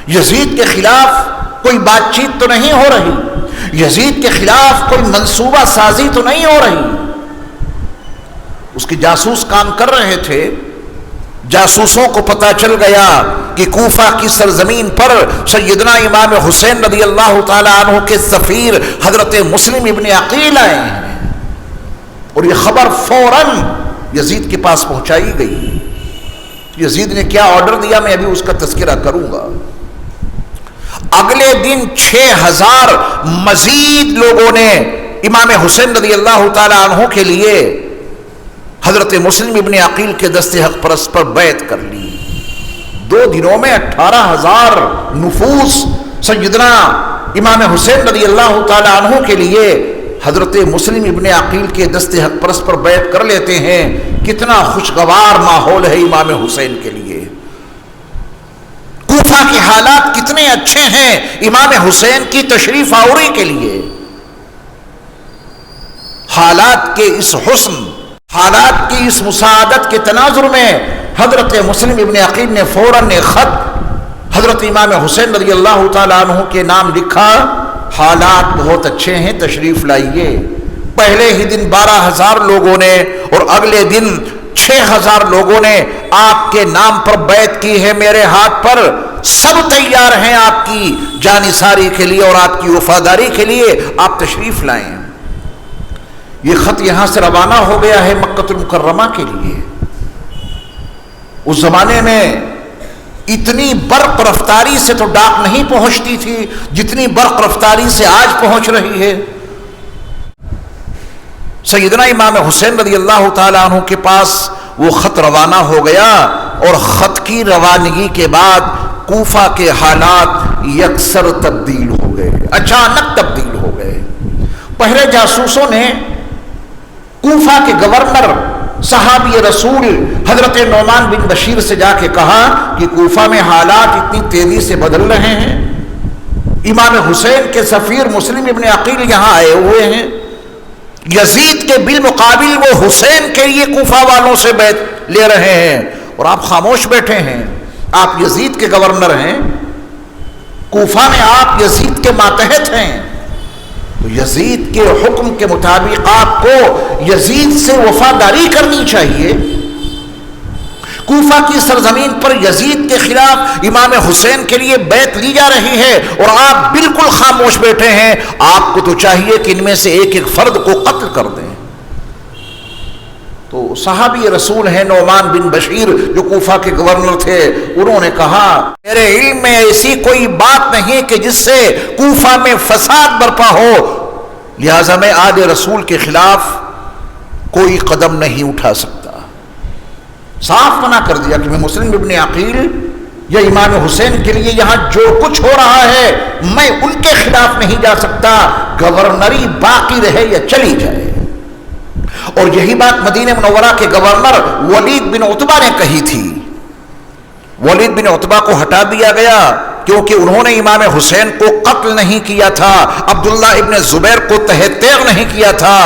Speaker 2: یزید کے خلاف کوئی بات چیت تو نہیں ہو رہی، یزید کے خلاف کوئی منصوبہ سازی تو نہیں ہو رہی۔ اس کے جاسوس کام کر رہے تھے، جاسوسوں کو پتہ چل گیا کہ کوفہ کی سرزمین پر سیدنا امام حسین رضی اللہ تعالی عنہ کے سفیر حضرت مسلم ابن عقیل آئے ہیں، اور یہ خبر فوراً یزید کے پاس پہنچائی گئی۔ یزید نے کیا آرڈر دیا میں ابھی اس کا تذکرہ کروں گا۔ اگلے دن 6000 مزید لوگوں نے امام حسین رضی اللہ تعالی عنہ کے لیے حضرت مسلم ابن عقیل کے دست حق پرست پر بیعت کر لی۔ 2 دنوں میں 18,000 نفوس سیدنا امام حسین رضی اللہ تعالی عنہ کے لیے حضرت مسلم ابن عقیل کے دست حق پرست پر بیعت کر لیتے ہیں۔ کتنا خوشگوار ماحول ہے امام حسین کے لیے، کوفہ کے حالات کتنے اچھے ہیں امام حسین کی تشریف آوری کے لیے۔ حالات کے اس حسن، حالات کی اس مساعدت کے تناظر میں حضرت مسلم ابن عقیل نے فوراً خط حضرت امام حسین رضی اللہ تعالیٰ عنہ کے نام لکھا، حالات بہت اچھے ہیں، تشریف لائیے۔ پہلے ہی دن 12,000 لوگوں نے اور اگلے دن 6,000 لوگوں نے آپ کے نام پر بیعت کی ہے میرے ہاتھ پر۔ سب تیار ہیں آپ کی جانثاری کے لیے اور آپ کی وفاداری کے لیے، آپ تشریف لائیں۔ یہ خط یہاں سے روانہ ہو گیا ہے مکہ المکرمہ کے لیے۔ اس زمانے میں اتنی برق رفتاری سے تو ڈاک نہیں پہنچتی تھی جتنی برق رفتاری سے آج پہنچ رہی ہے۔ سیدنا امام حسین رضی اللہ تعالیٰ عنہ کے پاس وہ خط روانہ ہو گیا، اور خط کی روانگی کے بعد کوفہ کے حالات یکسر تبدیل ہو گئے، اچانک تبدیل ہو گئے۔ پہلے جاسوسوں نے کوفہ کے گورنر صحابی رسول حضرت نعمان بن بشیر سے جا کے کہا کہ کوفہ میں حالات اتنی تیزی سے بدل رہے ہیں، امام حسین کے سفیر مسلم ابن عقیل یہاں آئے ہوئے ہیں، یزید کے بالمقابل وہ حسین کے لیے کوفہ والوں سے بیعت لے رہے ہیں، اور آپ خاموش بیٹھے ہیں۔ آپ یزید کے گورنر ہیں، کوفہ میں آپ یزید کے ماتحت ہیں، تو یزید کے حکم کے مطابق آپ کو یزید سے وفاداری کرنی چاہیے۔ کوفہ کی سرزمین پر یزید کے خلاف امام حسین کے لیے بیعت لی جا رہی ہے، اور آپ بالکل خاموش بیٹھے ہیں۔ آپ کو تو چاہیے کہ ان میں سے ایک ایک فرد کو قتل کر دیں۔ تو صحابی رسول ہیں نعمان بن بشیر جو کوفہ کے گورنر تھے، انہوں نے کہا میرے علم میں ایسی کوئی بات نہیں کہ جس سے کوفہ میں فساد برپا ہو، لہذا میں آل رسول کے خلاف کوئی قدم نہیں اٹھا سکتا۔ صاف منع کر دیا کہ میں مسلم ابن عقیل یا امام حسین کے لیے یہاں جو کچھ ہو رہا ہے میں ان کے خلاف نہیں جا سکتا، گورنری باقی رہے یا چلی جائے۔ اور یہی بات مدینہ منورہ کے گورنر ولید بن عتبہ نے کہی تھی۔ ولید بن عتبہ کو ہٹا دیا گیا کیونکہ انہوں نے امام حسین کو قتل نہیں کیا تھا، عبداللہ ابن زبیر کو تہ تیغ نہیں کیا تھا،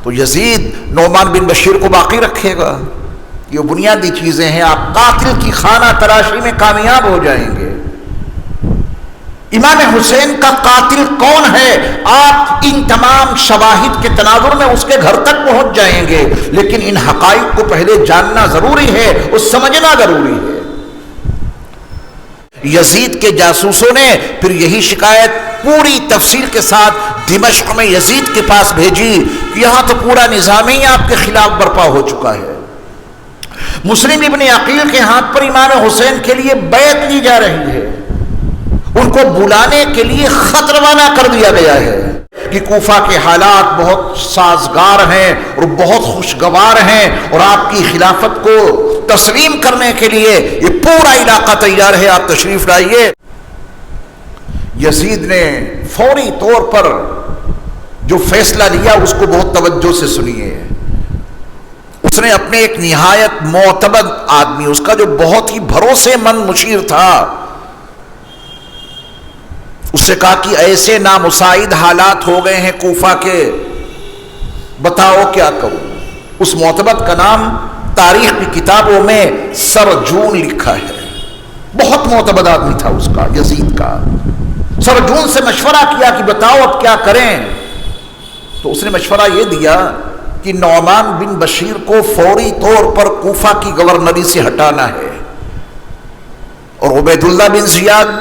Speaker 2: تو یزید نعمان بن بشیر کو باقی رکھے گا۔ یہ بنیادی چیزیں ہیں، آپ قاتل کی خانہ تراشی میں کامیاب ہو جائیں گے۔ امام حسین کا قاتل کون ہے، آپ ان تمام شواہد کے تناظر میں اس کے گھر تک پہنچ جائیں گے، لیکن ان حقائق کو پہلے جاننا ضروری ہے اور سمجھنا ضروری ہے۔ یزید کے جاسوسوں نے پھر یہی شکایت پوری تفصیل کے ساتھ دمشق میں یزید کے پاس بھیجی کہ یہاں تو پورا نظام ہی آپ کے خلاف برپا ہو چکا ہے، مسلم ابن عقیل کے ہاتھ پر امام حسین کے لیے بیعت لی جا رہی ہے، ان کو بلانے کے لیے خط روانہ کر دیا گیا ہے کہ کوفہ کے حالات بہت سازگار ہیں اور بہت خوشگوار ہیں، اور آپ کی خلافت کو تسلیم کرنے کے لیے یہ پورا علاقہ تیار ہے، آپ تشریف لائیے۔ یزید نے فوری طور پر جو فیصلہ لیا اس کو بہت توجہ سے سنیے۔ اس نے اپنے ایک نہایت معتمد آدمی، اس کا جو بہت ہی بھروسے مند مشیر تھا، اس سے کہا کہ ایسے نامساعد حالات ہو گئے ہیں کوفہ کے، بتاؤ کیا کروں۔ اس معتمد کا نام تاریخ کی کتابوں میں سرجون لکھا ہے۔ بہت معتمد آدمی تھا اس کا، یزید کا. سر جون سے مشورہ کیا کہ بتاؤ اب کیا کریں. تو اس نے مشورہ یہ دیا کہ نعمان بن بشیر کو فوری طور پر کوفہ کی گورنری سے ہٹانا ہے، اور عبید اللہ بن زیاد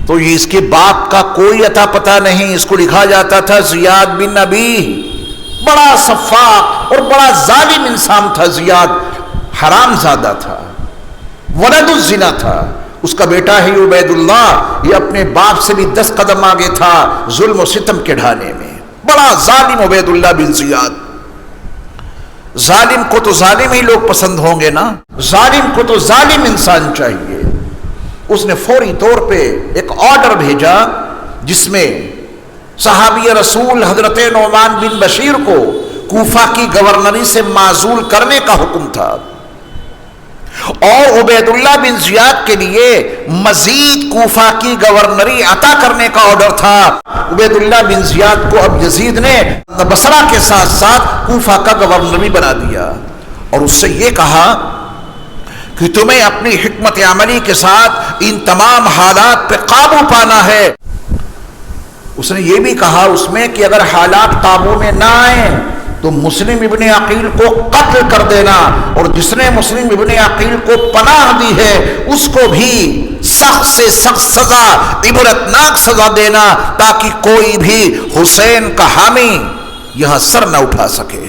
Speaker 2: تو یہ اس کے باپ کا کوئی عطا پتہ نہیں، اس کو لکھا جاتا تھا زیاد بن نبی. بڑا سفاک اور بڑا ظالم انسان تھا زیاد، حرام زادہ تھا، ولد الزنا تھا. اس کا بیٹا ہے عبید اللہ، یہ اپنے باپ سے بھی 10 قدم آگے تھا ظلم و ستم کے ڈھانے میں. بڑا ظالم عبید اللہ بن زیاد. ظالم کو تو ظالم ہی لوگ پسند ہوں گے نا، ظالم کو تو ظالم انسان چاہیے. اس نے فوری طور پہ ایک آرڈر بھیجا جس میں صحابی رسول حضرت نعمان بن بشیر کو کوفہ کی گورنری سے معزول کرنے کا حکم تھا، اور عبید اللہ بن زیاد کے لیے مزید کوفہ کی گورنری عطا کرنے کا آرڈر تھا. عبید اللہ بن زیاد کو اب یزید نے بصرہ کے ساتھ ساتھ کوفہ کا گورنر بھی بنا دیا، اور اس سے یہ کہا کہ تمہیں اپنی حکمت عملی کے ساتھ ان تمام حالات پہ قابو پانا ہے. اس نے یہ بھی کہا اس میں کہ اگر حالات قابو میں نہ آئیں تو مسلم ابن عقیل کو قتل کر دینا، اور جس نے مسلم ابن عقیل کو پناہ دی ہے اس کو بھی سخت سے سخت سزا، عبرتناک سزا دینا، تاکہ کوئی بھی حسین کا حامی یہاں سر نہ اٹھا سکے.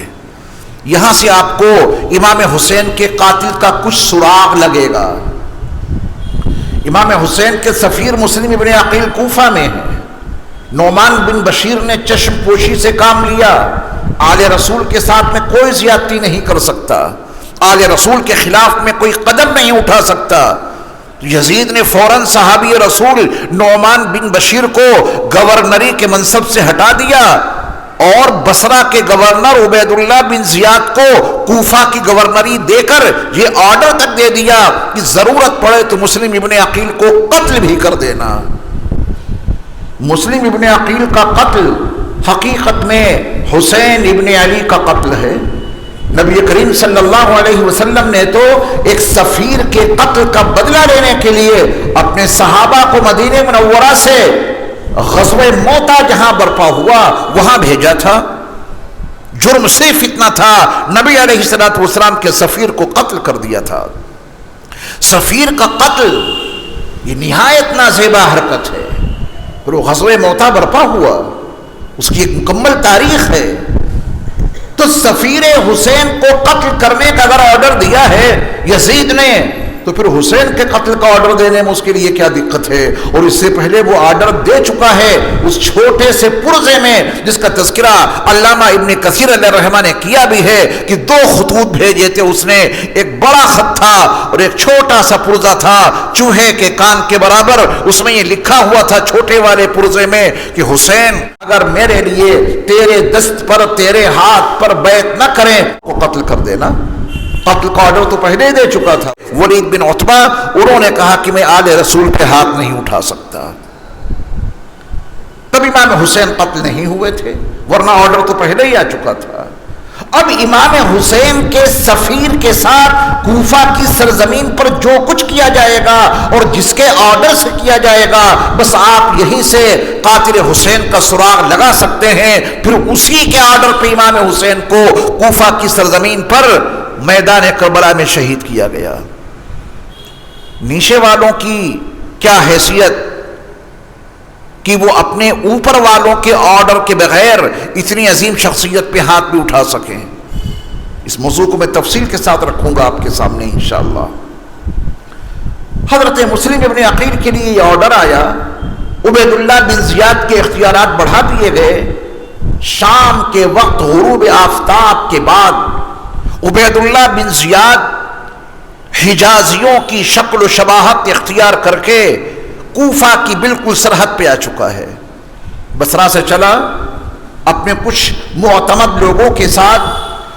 Speaker 2: یہاں سے آپ کو امام حسین کے قاتل کا کچھ سراغ لگے گا. امام حسین کے سفیر مسلم ابن عقیل کوفہ میں ہیں. نعمان بن بشیر نے چشم پوشی سے کام لیا، آل رسول کے ساتھ میں کوئی زیادتی نہیں کر سکتا، آل رسول کے خلاف میں کوئی قدم نہیں اٹھا سکتا. یزید نے فوراً صحابی رسول نعمان بن بشیر کو گورنری کے منصب سے ہٹا دیا، اور بصرہ کے گورنر عبید اللہ بن زیاد کو کوفہ کی گورنری دے کر یہ آرڈر تک دے دیا کہ ضرورت پڑے تو مسلم ابن عقیل کو قتل بھی کر دینا. مسلم ابن عقیل کا قتل حقیقت میں حسین ابن علی کا قتل ہے. نبی کریم صلی اللہ علیہ وسلم نے تو ایک سفیر کے قتل کا بدلہ لینے کے لیے اپنے صحابہ کو مدینہ منورہ سے غزوہ موتا جہاں برپا ہوا وہاں بھیجا تھا. جرم صرف اتنا تھا، نبی علیہ الصلوۃ والسلام کے سفیر کو قتل کر دیا تھا. سفیر کا قتل یہ نہایت نازیبا حرکت ہے. پھر وہ غزوہ موتا برپا ہوا، اس کی ایک مکمل تاریخ ہے. تو سفیر حسین کو قتل کرنے کا اگر آرڈر دیا ہے یزید نے، تو پھر حسین کے قتل کا آرڈر دینے میں اس کے لیے کیا دقت ہے؟ اور اس سے پہلے وہ آرڈر دے چکا ہے اس چھوٹے سے پرزے میں، جس کا تذکرہ علامہ ابن کثیر علیہ الرحمہ نے کیا بھی ہے کہ 2 خطوط بھیجے تھے اس نے. ایک بڑا خط تھا اور ایک چھوٹا سا پرزہ تھا چوہے کے کان کے برابر. اس میں یہ لکھا ہوا تھا چھوٹے والے پرزے میں کہ حسین اگر میرے لیے تیرے دست پر تیرے ہاتھ پر بیعت نہ کریں وہ قتل کر دینا. قتل کا آرڈر تو پہلے دے چکا تھا. ولید بن عتبہ انہوں نے کہا کہ میں آل رسول پہ ہاتھ نہیں اٹھا سکتا. تب امام حسین قتل نہیں ہوئے تھے، ورنہ آرڈر تو پہلے ہی آ چکا تھا. اب امام حسین کے سفیر کے ساتھ کوفہ کی سرزمین پر جو کچھ کیا جائے گا اور جس کے آرڈر سے کیا جائے گا، بس آپ یہیں سے قاتل حسین کا سراغ لگا سکتے ہیں. پھر اسی کے آرڈر پہ امام حسین کو کوفہ کی سرزمین پر میدان کربلا میں شہید کیا گیا. نیچے والوں کی کیا حیثیت کہ وہ اپنے اوپر والوں کے آرڈر کے بغیر اتنی عظیم شخصیت پہ ہاتھ بھی اٹھا سکیں. اس موضوع کو میں تفصیل کے ساتھ رکھوں گا آپ کے سامنے انشاءاللہ. حضرت مسلم ابن عقیل کے لیے یہ آرڈر آیا. عبید اللہ بن زیاد کے اختیارات بڑھا دیے گئے. شام کے وقت غروب آفتاب کے بعد عبید اللہ بن زیاد حجازیوں کی شکل و شباہت اختیار کر کے کوفہ کی بالکل سرحد پہ آ چکا ہے. بصرہ سے چلا اپنے کچھ معتمد لوگوں کے ساتھ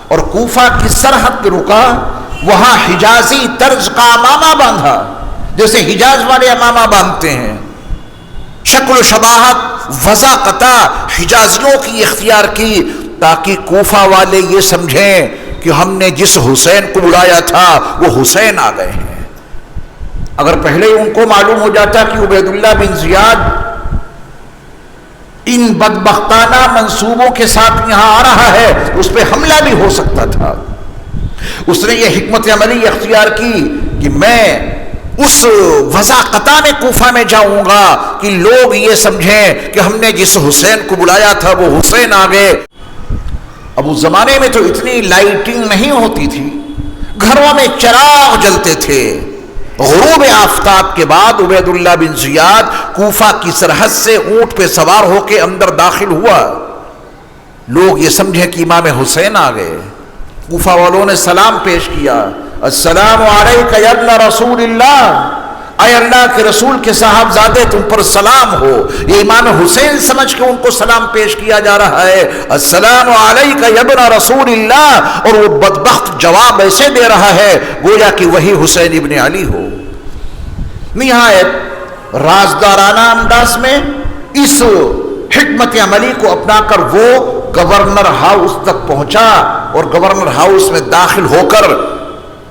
Speaker 2: اور کوفہ کی سرحد پہ رکا. وہاں حجازی طرز کا امامہ باندھا جیسے حجاز والے امامہ باندھتے ہیں. شکل و شباہت وضاقتہ حجازیوں کی اختیار کی تاکہ کوفہ والے یہ سمجھیں کہ ہم نے جس حسین کو بلایا تھا وہ حسین آ گئے ہیں. اگر پہلے ہی ان کو معلوم ہو جاتا کہ عبید اللہ بن زیاد ان بدبختانہ منصوبوں کے ساتھ یہاں آ رہا ہے تو اس پہ حملہ بھی ہو سکتا تھا. اس نے یہ حکمت عملی اختیار کی کہ میں اس وضاقتہ میں کوفہ میں جاؤں گا کہ لوگ یہ سمجھیں کہ ہم نے جس حسین کو بلایا تھا وہ حسین آ گئے. اب اس زمانے میں تو اتنی لائٹنگ نہیں ہوتی تھی، گھروں میں چراغ جلتے تھے. غروب آفتاب کے بعد عبید اللہ بن زیاد کوفہ کی سرحد سے اونٹ پہ سوار ہو کے اندر داخل ہوا. لوگ یہ سمجھیں کہ امام حسین آ گئے. کوفہ والوں نے سلام پیش کیا، السلام علیک یا ابن رسول اللہ، اے اللہ کے رسول کے صاحبزادے تم پر سلام ہو. یہ امام حسین سمجھ کے ان کو سلام پیش کیا جا رہا ہے، السلام علیک یا ابن رسول اللہ، اور وہ بدبخت جواب ایسے دے رہا ہے گویا کہ وہی حسین ابن علی ہو. نہایت رازدارانہ انداز میں اس حکمت عملی کو اپنا کر وہ گورنر ہاؤس تک پہنچا اور گورنر ہاؤس میں داخل ہو کر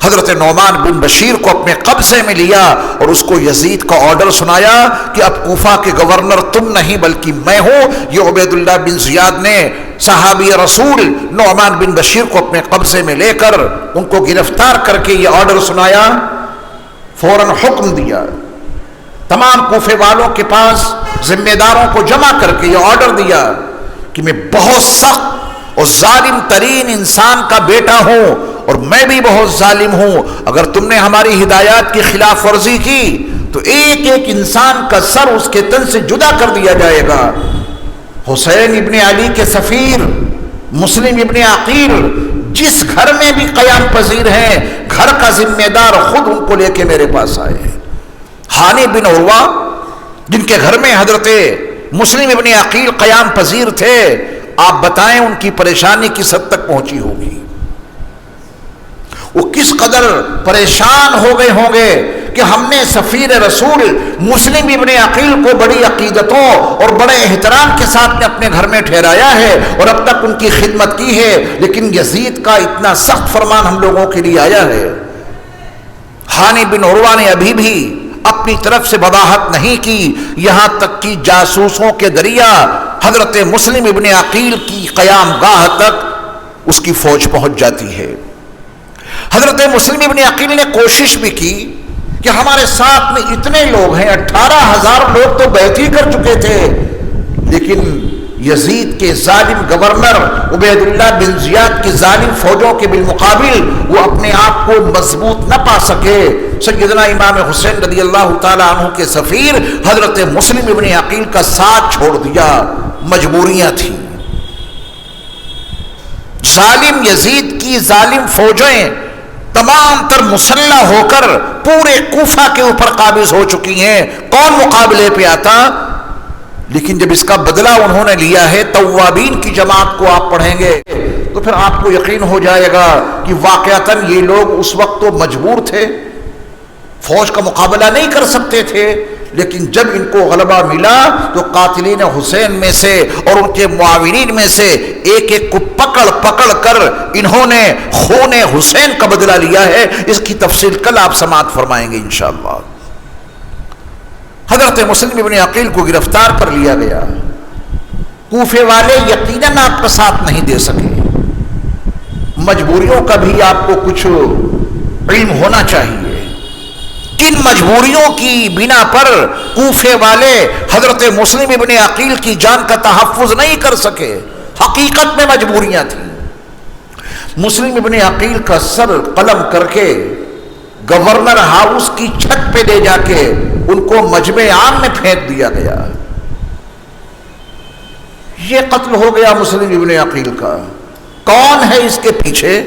Speaker 2: حضرت نعمان بن بشیر کو اپنے قبضے میں لیا اور اس کو یزید کا آرڈر سنایا کہ اب کوفہ کے گورنر تم نہیں بلکہ میں ہوں. یہ عبید اللہ بن زیاد نے صحابی رسول نعمان بن بشیر کو اپنے قبضے میں لے کر ان کو گرفتار کر کے یہ آرڈر سنایا. فوراً حکم دیا، تمام کوفے والوں کے پاس ذمہ داروں کو جمع کر کے یہ آرڈر دیا کہ میں بہت سخت اور ظالم ترین انسان کا بیٹا ہوں اور میں بھی بہت ظالم ہوں. اگر تم نے ہماری ہدایات کی خلاف ورزی کی تو ایک ایک انسان کا سر اس کے تن سے جدا کر دیا جائے گا. حسین ابن علی کے سفیر مسلم ابن عقیل جس گھر میں بھی قیام پذیر ہیں، گھر کا ذمہ دار خود ان کو لے کے میرے پاس آئے. ہانی بن عروہ جن کے گھر میں حضرت مسلم ابن عقیل قیام پذیر تھے، آپ بتائیں ان کی پریشانی کس حد تک پہنچی ہوگی. وہ کس قدر پریشان ہو گئے ہوں گے کہ ہم نے سفیر رسول مسلم ابن عقیل کو بڑی عقیدتوں اور بڑے احترام کے ساتھ اپنے گھر میں ٹھہرایا ہے اور اب تک ان کی خدمت کی ہے، لیکن یزید کا اتنا سخت فرمان ہم لوگوں کے لیے آیا ہے. ہانی بن عروہ نے ابھی بھی اپنی طرف سے وضاحت نہیں کی، یہاں تک کہ جاسوسوں کے ذریعہ حضرت مسلم ابن عقیل کی قیام گاہ تک اس کی فوج پہنچ جاتی ہے. حضرت مسلم ابن عقیل نے کوشش بھی کی کہ ہمارے ساتھ میں اتنے لوگ ہیں، 18,000 لوگ تو بیعت ہی کر چکے تھے، لیکن یزید کے ظالم گورنر عبید اللہ بن زیاد کی ظالم فوجوں کے بالمقابل وہ اپنے آپ کو مضبوط نہ پا سکے. سیدنا امام حسین رضی اللہ تعالیٰ عنہ کے سفیر حضرت مسلم ابن عقیل کا ساتھ چھوڑ دیا. مجبوریاں تھیں. ظالم یزید کی ظالم فوجیں تمام تر مسلح ہو کر پورے کوفہ کے اوپر قابض ہو چکی ہیں. کون مقابلے پہ آتا؟ لیکن جب اس کا بدلہ انہوں نے لیا ہے، توابین کی جماعت کو آپ پڑھیں گے تو پھر آپ کو یقین ہو جائے گا کہ واقعتاً یہ لوگ اس وقت تو مجبور تھے، فوج کا مقابلہ نہیں کر سکتے تھے، لیکن جب ان کو غلبہ ملا تو قاتلین حسین میں سے اور ان کے معاونین میں سے ایک ایک کو پکڑ پکڑ کر انہوں نے خون حسین کا بدلہ لیا ہے. اس کی تفصیل کل آپ سماعت فرمائیں گے انشاءاللہ. حضرت مسلم ابن عقیل کو گرفتار کر لیا گیا. کوفے والے یقیناً آپ کا ساتھ نہیں دے سکے. مجبوریوں کا بھی آپ کو کچھ علم ہونا چاہیے. کن مجبوریوں کی بنا پر کوفے والے حضرت مسلم ابن عقیل کی جان کا تحفظ نہیں کر سکے؟ حقیقت میں مجبوریاں تھیں. مسلم ابن عقیل کا سر قلم کر کے گورنر ہاؤس کی چھت پہ لے جا کے ان کو مجمع عام میں پھینک دیا گیا. یہ قتل ہو گیا مسلم ابن عقیل کا. کون ہے اس کے پیچھے؟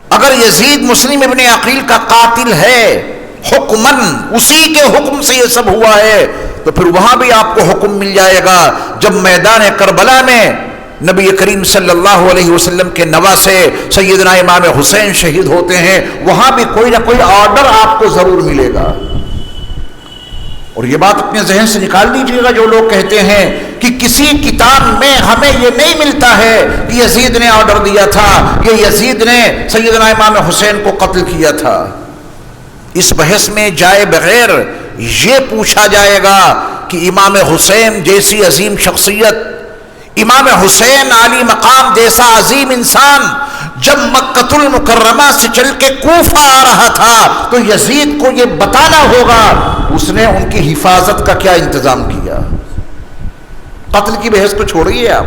Speaker 2: اگر یزید مسلم ابن عقیل کا قاتل ہے حکمن، اسی کے حکم سے یہ سب ہوا ہے، تو پھر وہاں بھی آپ کو حکم مل جائے گا. جب میدان کربلا میں نبی کریم صلی اللہ علیہ وسلم کے نواسے سیدنا امام حسین شہید ہوتے ہیں، وہاں بھی کوئی نہ کوئی آرڈر آپ کو ضرور ملے گا. اور یہ بات اپنے ذہن سے نکال دیجیے گا جو لوگ کہتے ہیں کہ کسی کتاب میں ہمیں یہ نہیں ملتا ہے کہ یزید نے آرڈر دیا تھا، یہ یزید نے سیدنا امام حسین کو قتل کیا تھا. اس بحث میں جائے بغیر یہ پوچھا جائے گا کہ امام حسین جیسی عظیم شخصیت، امام حسین عالی مقام جیسا عظیم انسان جب مکہ المکرمہ سے چل کے کوفہ آ رہا تھا تو یزید کو یہ بتانا ہوگا اس نے ان کی حفاظت کا کیا انتظام کیا۔ قتل کی بحث کو چھوڑیے آپ،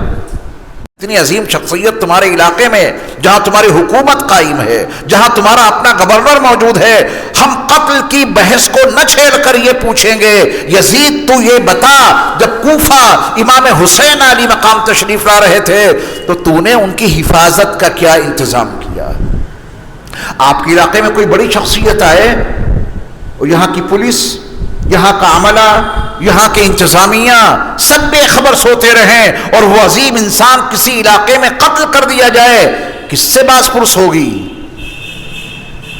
Speaker 2: اتنی عظیم شخصیت تمہارے علاقے میں جہاں تمہاری حکومت قائم ہے، جہاں تمہارا اپنا گورنر موجود ہے، ہم قتل کی بحث کو نہ چھیڑ کر یہ پوچھیں گے یزید تو یہ بتا جب کوفہ امام حسین علی مقام تشریف لا رہے تھے تو نے ان کی حفاظت کا کیا انتظام کیا؟ آپ کے علاقے میں کوئی بڑی شخصیت آئے اور یہاں کی پولیس، یہاں کا عملہ، یہاں کے انتظامیہ سب بے خبر سوتے رہیں اور وہ عظیم انسان کسی علاقے میں قتل کر دیا جائے، کس سے باز پرس ہوگی؟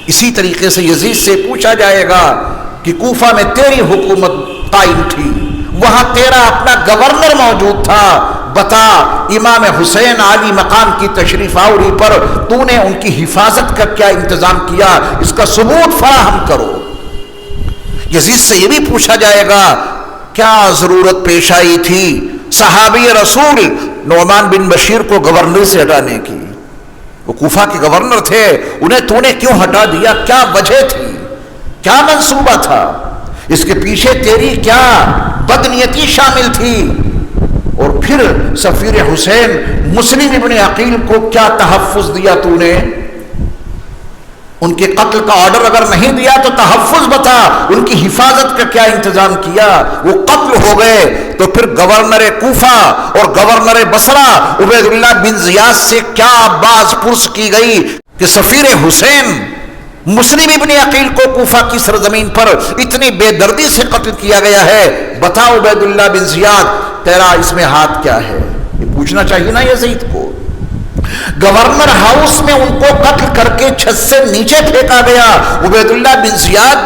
Speaker 2: اسی طریقے سے یزید سے پوچھا جائے گا کہ کوفہ میں تیری حکومت قائم تھی، وہاں تیرا اپنا گورنر موجود تھا، بتا امام حسین علی مقام کی تشریف آوری پر تو نے ان کی حفاظت کا کیا انتظام کیا، اس کا ثبوت فراہم کرو۔ یزید سے یہ بھی پوچھا جائے گا کیا ضرورت پیش آئی تھی صحابی رسول نعمان بن بشیر کو گورنر سے ہٹانے کی؟ وہ کوفہ کے گورنر تھے، انہیں تو نے کیوں ہٹا دیا؟ کیا وجہ تھی؟ کیا منصوبہ تھا؟ اس کے پیچھے تیری کیا بدنیتی شامل تھی؟ اور پھر سفیر حسین مسلم ابن عقیل کو کیا تحفظ دیا تو نے؟ ان کے قتل کا آرڈر اگر نہیں دیا تو تحفظ بتا، ان کی حفاظت کا کیا انتظام کیا؟ وہ قتل ہو گئے تو پھر گورنر کوفہ اور گورنر بصرہ عبید اللہ بن زیاد سے کیا باز پرس کی گئی کہ سفیر حسین مسلم ابن عقیل کو کوفہ کی سرزمین پر اتنی بے دردی سے قتل کیا گیا ہے؟ بتا عبید اللہ بن زیاد تیرا اس میں ہاتھ کیا ہے؟ یہ پوچھنا چاہیے نا یزید کو۔ گورنر ہاؤس میں ان کو قتل کر کے چھت سے نیچے پھینکا گیا، عبید اللہ بن زیاد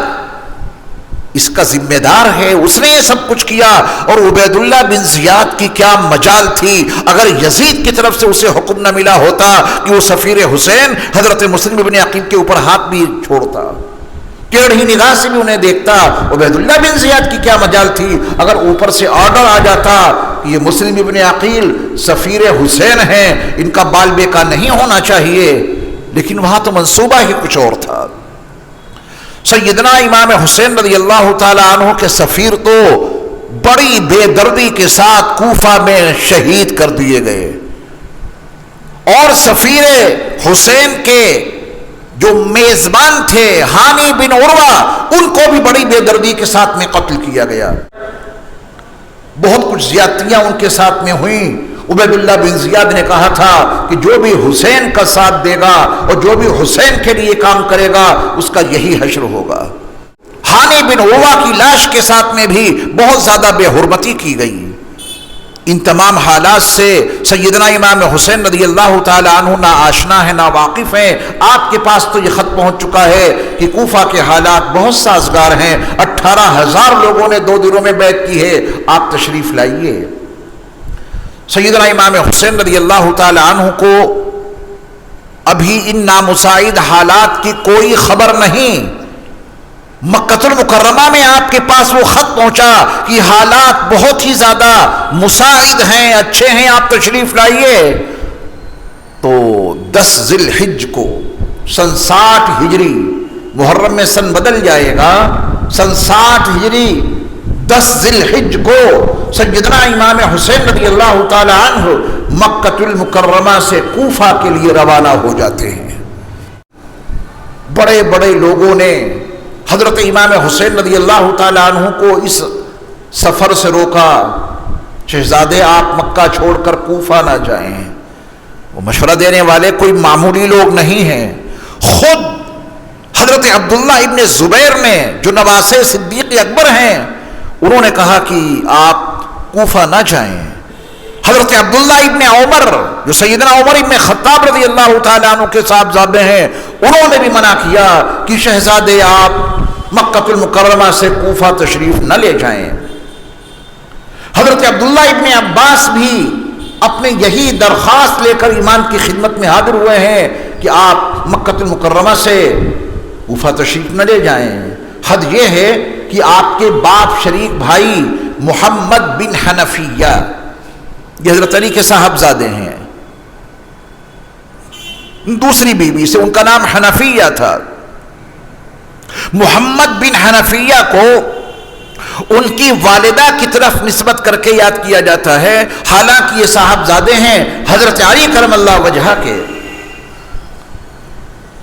Speaker 2: اس کا ذمہ دار ہے، اس نے یہ سب کچھ کیا۔ اور عبید اللہ بن زیاد کی کیا مجال تھی اگر یزید کی طرف سے اسے حکم نہ ملا ہوتا کہ وہ سفیر حسین حضرت مسلم ابن عقیل کے اوپر ہاتھ بھی چھوڑتا، ٹیڑھی نگاہ سے بھی انہیں دیکھتا؟ عبید اللہ بن زیاد کی کیا مجال تھی اگر اوپر سے آرڈر آ جاتا کہ یہ مسلم ابن عقیل سفیر حسین ہیں، ان کا بال بیکا نہیں ہونا چاہیے؟ لیکن وہاں تو منصوبہ ہی کچھ اور تھا۔ سیدنا امام حسین رضی اللہ تعالی عنہ کے سفیر تو بڑی بے دردی کے ساتھ کوفہ میں شہید کر دیے گئے، اور سفیر حسین کے جو میزبان تھے ہانی بن عروہ ان کو بھی بڑی بے دردی کے ساتھ میں قتل کیا گیا۔ بہت کچھ زیادتیاں ان کے ساتھ میں ہوئیں۔ عبید اللہ بن زیاد نے کہا تھا کہ جو بھی حسین کا ساتھ دے گا اور جو بھی حسین کے لیے کام کرے گا اس کا یہی حشر ہوگا۔ ہانی بن عروہ کی لاش کے ساتھ میں بھی بہت زیادہ بے حرمتی کی گئی۔ ان تمام حالات سے سیدنا امام حسین رضی اللہ تعالی عنہ نہ آشنا ہے نہ واقف ہیں۔ آپ کے پاس تو یہ خط پہنچ چکا ہے کہ کوفہ کے حالات بہت سازگار ہیں، 18,000 لوگوں نے 2 دنوں میں بیعت کی ہے، آپ تشریف لائیے۔ سیدنا امام حسین رضی اللہ تعالی عنہ کو ابھی ان نامساعد حالات کی کوئی خبر نہیں۔ مکہ المکرمہ میں آپ کے پاس وہ خط پہنچا کہ حالات بہت ہی زیادہ مساعد ہیں، اچھے ہیں، آپ تشریف لائیے۔ تو 10 ذی الحجہ کو سن 60 ہجری، محرم میں سن بدل جائے گا، سن 60 ہجری 10 ذی الحجہ کو سیدنا امام حسین رضی اللہ تعالی عنہ مکہ المکرمہ سے کوفہ کے لیے روانہ ہو جاتے ہیں۔ بڑے بڑے لوگوں نے حضرت امام حسین رضی اللہ تعالی عنہ کو اس سفر سے روکا، شہزادے آپ مکہ چھوڑ کر کوفہ نہ جائیں۔ وہ مشورہ دینے والے کوئی معمولی لوگ نہیں ہیں، خود حضرت عبداللہ ابن زبیر نے جو نواسے صدیق اکبر ہیں انہوں نے کہا کہ آپ کوفہ نہ جائیں۔ حضرت عبداللہ ابن عمر جو سیدنا عمر ابن خطاب رضی اللہ تعالیٰ عنہ کے صاحبزادے ہیں انہوں نے بھی منع کیا کہ شہزادے آپ مکہ المکرمہ سے کوفہ تشریف نہ لے جائیں۔ حضرت عبداللہ ابن عباس بھی اپنے یہی درخواست لے کر ایمان کی خدمت میں حاضر ہوئے ہیں کہ آپ مکہ المکرمہ سے کوفہ تشریف نہ لے جائیں. حد یہ ہے کہ آپ کے باپ شریک بھائی محمد بن حنفیہ، یہ حضرت علی کے صاحبزادے ہیں، دوسری بیوی سے، ان کا نام حنفیہ تھا. محمد بن حنفیہ کو ان کی والدہ کی طرف نسبت کر کے یاد کیا جاتا ہے، حالانکہ یہ صاحبزادے ہیں حضرت علی کرم اللہ وجہہ کے.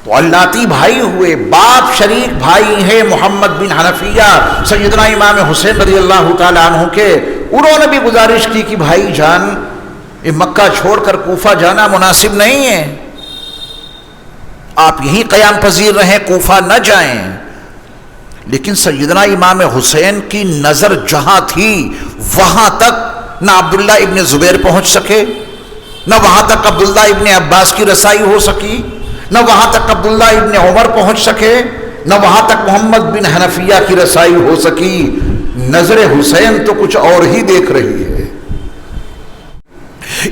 Speaker 2: تو اللاتی بھائی ہوئے، باپ شریک بھائی ہیں محمد بن حنفیہ سیدنا امام حسین رضی اللہ تعالی عنہ کے. انہوں نے بھی گزارش کی کہ بھائی جان، یہ مکہ چھوڑ کر کوفہ جانا مناسب نہیں ہے، آپ یہیں قیام پذیر رہیں، کوفہ نہ جائیں. لیکن سیدنا امام حسین کی نظر جہاں تھی وہاں تک نہ عبداللہ ابن زبیر پہنچ سکے، نہ وہاں تک عبداللہ ابن عباس کی رسائی ہو سکی، نہ وہاں تک عبداللہ ابن عمر پہنچ سکے، نہ وہاں تک محمد بن حنفیہ کی رسائی ہو سکی. نظر حسین تو کچھ اور ہی دیکھ رہی ہے.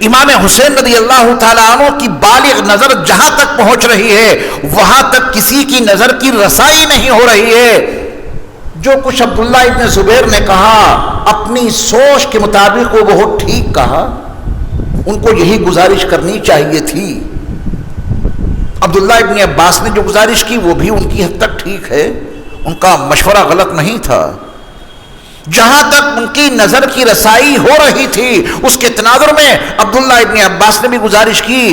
Speaker 2: امام حسین رضی اللہ تعالیٰ عنہ کی بالغ نظر جہاں تک پہنچ رہی ہے وہاں تک کسی کی نظر کی رسائی نہیں ہو رہی ہے. جو کچھ عبداللہ ابن زبیر نے کہا اپنی سوچ کے مطابق وہ بہت ٹھیک کہا، ان کو یہی گزارش کرنی چاہیے تھی. عبداللہ ابن عباس نے جو گزارش کی وہ بھی ان کی حد تک ٹھیک ہے، ان کا مشورہ غلط نہیں تھا. جہاں تک ان کی نظر کی رسائی ہو رہی تھی اس کے تناظر میں عبداللہ ابن عباس نے بھی گزارش کی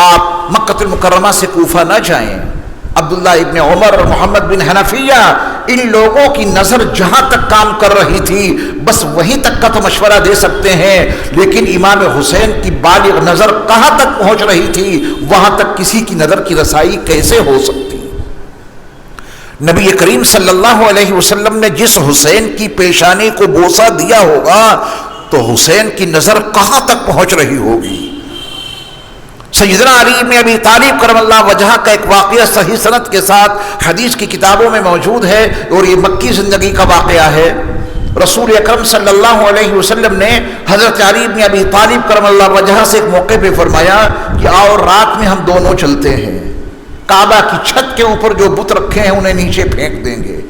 Speaker 2: آپ مکہ المکرمہ سے کوفہ نہ جائیں. عبداللہ ابن عمر اور محمد بن حنفیہ ان لوگوں کی نظر جہاں تک کام کر رہی تھی بس وہیں تک کا تو مشورہ دے سکتے ہیں، لیکن امام حسین کی بالغ نظر کہاں تک پہنچ رہی تھی وہاں تک کسی کی نظر کی رسائی کیسے ہو سکتی. نبی کریم صلی اللہ علیہ وسلم نے جس حسین کی پیشانی کو بوسہ دیا ہوگا تو حسین کی نظر کہاں تک پہنچ رہی ہوگی. سیدنا علی بن ابی طالب کرم اللہ وجہہ کا ایک واقعہ صحیح سند کے ساتھ حدیث کی کتابوں میں موجود ہے اور یہ مکی زندگی کا واقعہ ہے. رسول اکرم صلی اللہ علیہ وسلم نے حضرت علی بن ابی طالب کرم اللہ وجہہ سے ایک موقع پہ فرمایا کہ آؤ رات میں ہم دونوں چلتے ہیں، کعبہ کی چھت کے اوپر جو بت رکھے ہیں انہیں نیچے پھینک دیں گے.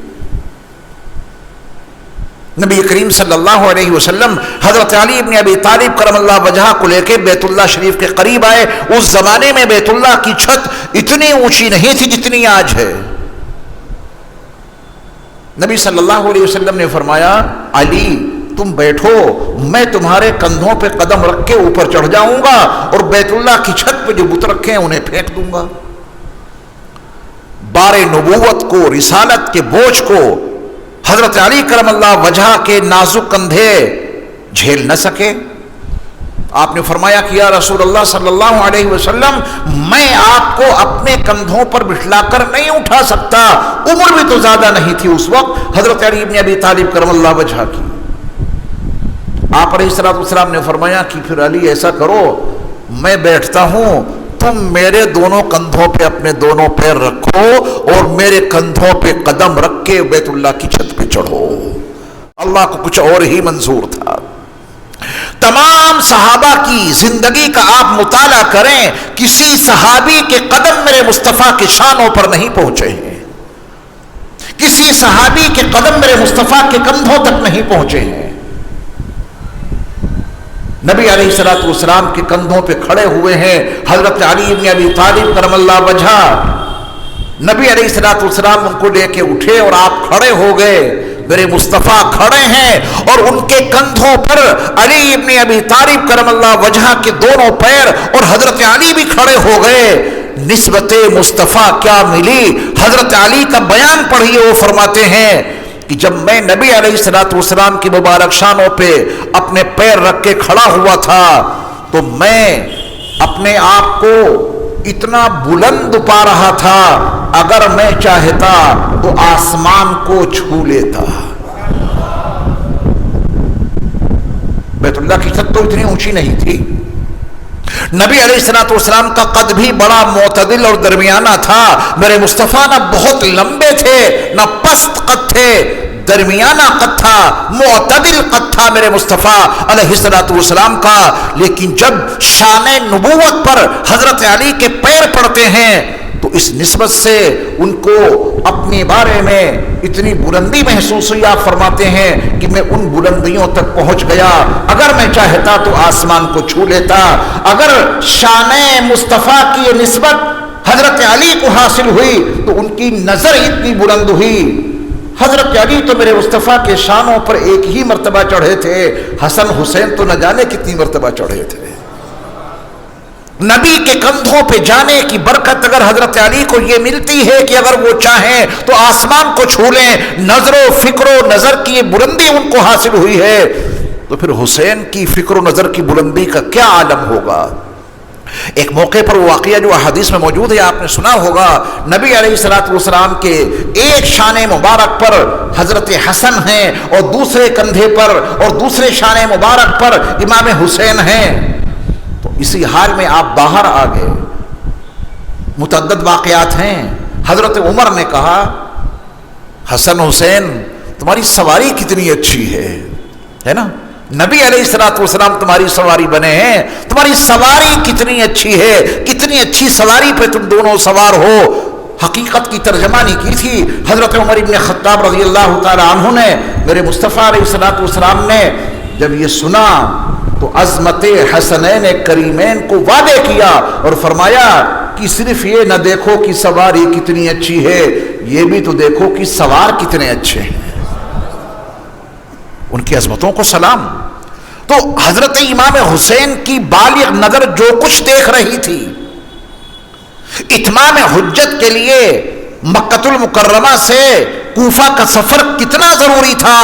Speaker 2: نبی کریم صلی اللہ علیہ وسلم حضرت علی بن ابی طالب کرم اللہ وجہہ کو لے کے بیت اللہ شریف کے قریب آئے. اس زمانے میں بیت اللہ کی چھت اتنی اونچی نہیں تھی جتنی آج ہے. نبی صلی اللہ علیہ وسلم نے فرمایا علی تم بیٹھو، میں تمہارے کندھوں پہ قدم رکھ کے اوپر چڑھ جاؤں گا اور بیت اللہ کی چھت پہ جو بت رکھے ہیں انہیں پھینک دوں گا. بار نبوت کو، رسالت کے بوجھ کو حضرت علی کرم اللہ وجہہ کے نازک کندھے جھیل نہ سکے. آپ نے فرمایا کہ یا رسول اللہ صلی اللہ علیہ وسلم میں آپ کو اپنے کندھوں پر بٹھلا کر نہیں اٹھا سکتا، عمر بھی تو زیادہ نہیں تھی اس وقت حضرت علی بن ابی طالب کرم اللہ وجہہ کی. آپ علیہ السلام نے فرمایا کہ پھر علی ایسا کرو میں بیٹھتا ہوں، تم میرے دونوں کندھوں پہ اپنے دونوں پیر رکھو اور میرے کندھوں پہ قدم رکھ کے بیت اللہ کی چھت پہ چڑھو. اللہ کو کچھ اور ہی منظور تھا. تمام صحابہ کی زندگی کا آپ مطالعہ کریں، کسی صحابی کے قدم میرے مصطفیٰ کے شانوں پر نہیں پہنچے ہیں، کسی صحابی کے قدم میرے مصطفیٰ کے کندھوں تک نہیں پہنچے ہیں. نبی علیہ السلام کے کندھوں پہ کھڑے ہوئے ہیں حضرت علی بن ابی طالب کرم اللہ وجہہ. نبی علیہ السلام ان کو لے کے اٹھے اور آپ کھڑے ہو گئے. میرے مصطفیٰ کھڑے ہیں اور ان کے کندھوں پر علی بن ابی طالب کرم اللہ وجہہ کے دونوں پیر اور حضرت علی بھی کھڑے ہو گئے. نسبت مصطفیٰ کیا ملی؟ حضرت علی کا بیان پڑھیے، وہ فرماتے ہیں کہ جب میں نبی علیہ السلام کی مبارک شانوں پہ اپنے پیر رکھ کے کھڑا ہوا تھا تو میں اپنے آپ کو اتنا بلند پا رہا تھا اگر میں چاہتا تو آسمان کو چھو لیتا. بیت اللہ کی چھت تو اتنی اونچی نہیں تھی. نبی علیہ السلام کا قد بھی بڑا معتدل اور درمیانہ تھا. میرے مصطفیٰ نہ بہت لمبے تھے نہ پست قد تھے، درمیانہ قد تھا، معتدل قد تھا میرے مصطفیٰ علیہ السلام کا. لیکن جب شان نبوت پر حضرت علی کے پیر پڑتے ہیں تو اس نسبت سے ان کو اپنے بارے میں اتنی بلندی محسوس ہوئی. آپ فرماتے ہیں کہ میں ان بلندیوں تک پہنچ گیا، اگر میں چاہتا تو آسمان کو چھو لیتا. اگر شان مصطفیٰ کی یہ نسبت حضرت علی کو حاصل ہوئی تو ان کی نظر اتنی بلند ہوئی. حضرت علی تو میرے مصطفیٰ کے شانوں پر ایک ہی مرتبہ چڑھے تھے، حسن حسین تو نہ جانے کتنی مرتبہ چڑھے تھے. نبی کے کندھوں پہ جانے کی برکت اگر حضرت علی کو یہ ملتی ہے کہ اگر وہ چاہیں تو آسمان کو چھو لیں، نظر و فکر و نظر کی یہ بلندی ان کو حاصل ہوئی ہے، تو پھر حسین کی فکر و نظر کی بلندی کا کیا عالم ہوگا. ایک موقع پر وہ واقعہ جو حدیث میں موجود ہے آپ نے سنا ہوگا، نبی علیہ الصلوۃ والسلام کے ایک شان مبارک پر حضرت حسن ہیں اور دوسرے کندھے پر اور دوسرے شان مبارک پر امام حسین ہیں. تو اسی حال میں آپ باہر آ گئے. متعدد واقعات ہیں. حضرت عمر نے کہا حسن حسین تمہاری سواری کتنی اچھی ہے نا، نبی علیہ الصلوۃ والسلام تمہاری سواری بنے ہیں، تمہاری سواری کتنی اچھی ہے، کتنی اچھی سواری پہ تم دونوں سوار ہو. حقیقت کی ترجمانی کی تھی حضرت عمر ابن خطاب رضی اللہ تعالی عنہ نے. میرے مصطفیٰ علیہ الصلوۃ والسلام نے جب یہ سنا تو عظمت حسنین کریمین کو وعدے کیا اور فرمایا کہ صرف یہ نہ دیکھو کہ سواری کتنی اچھی ہے، یہ بھی تو دیکھو کہ سوار کتنے اچھے ہیں. ان کی عظمتوں کو سلام. تو حضرت امام حسین کی بالغ نظر جو کچھ دیکھ رہی تھی، اتمام حجت کے لیے مکہ المکرمہ سے کوفہ کا سفر کتنا ضروری تھا،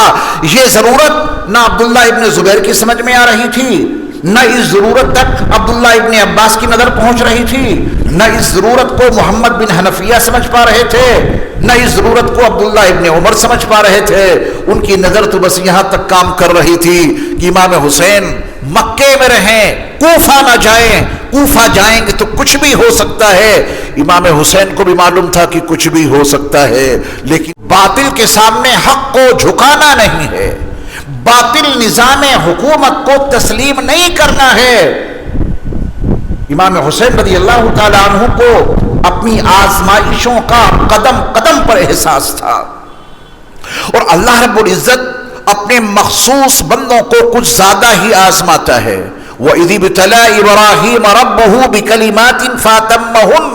Speaker 2: یہ ضرورت نہ عبداللہ ابن زبیر کی سمجھ میں آ رہی تھی، نہ اس ضرورت تک عبداللہ ابن عباس کی نظر پہنچ رہی تھی، نہ اس ضرورت کو محمد بن حنفیہ سمجھ پا رہے تھے، نہ اس ضرورت کو عبداللہ ابن عمر سمجھ پا رہے تھے. ان کی نظر تو بس یہاں تک کام کر رہی تھی کہ امام حسین مکے میں رہیں، کوفہ نہ جائیں. کوفہ جائیں گے تو کچھ بھی ہو سکتا ہے. امام حسین کو بھی معلوم تھا کہ کچھ بھی ہو سکتا ہے، لیکن باطل کے سامنے حق کو جھکانا نہیں ہے، باطل نظام حکومت کو تسلیم نہیں کرنا ہے. امام حسین رضی اللہ تعالی عنہ کو اپنی آزمائشوں کا قدم قدم پر احساس تھا، اور اللہ رب العزت اپنے مخصوص بندوں کو کچھ زیادہ ہی آزماتا ہے. وَإِذِ ابْتَلَىٰ إِبْرَاهِيمَ رَبُّهُ بِكَلِمَاتٍ فَأَتَمَّهُنَّ.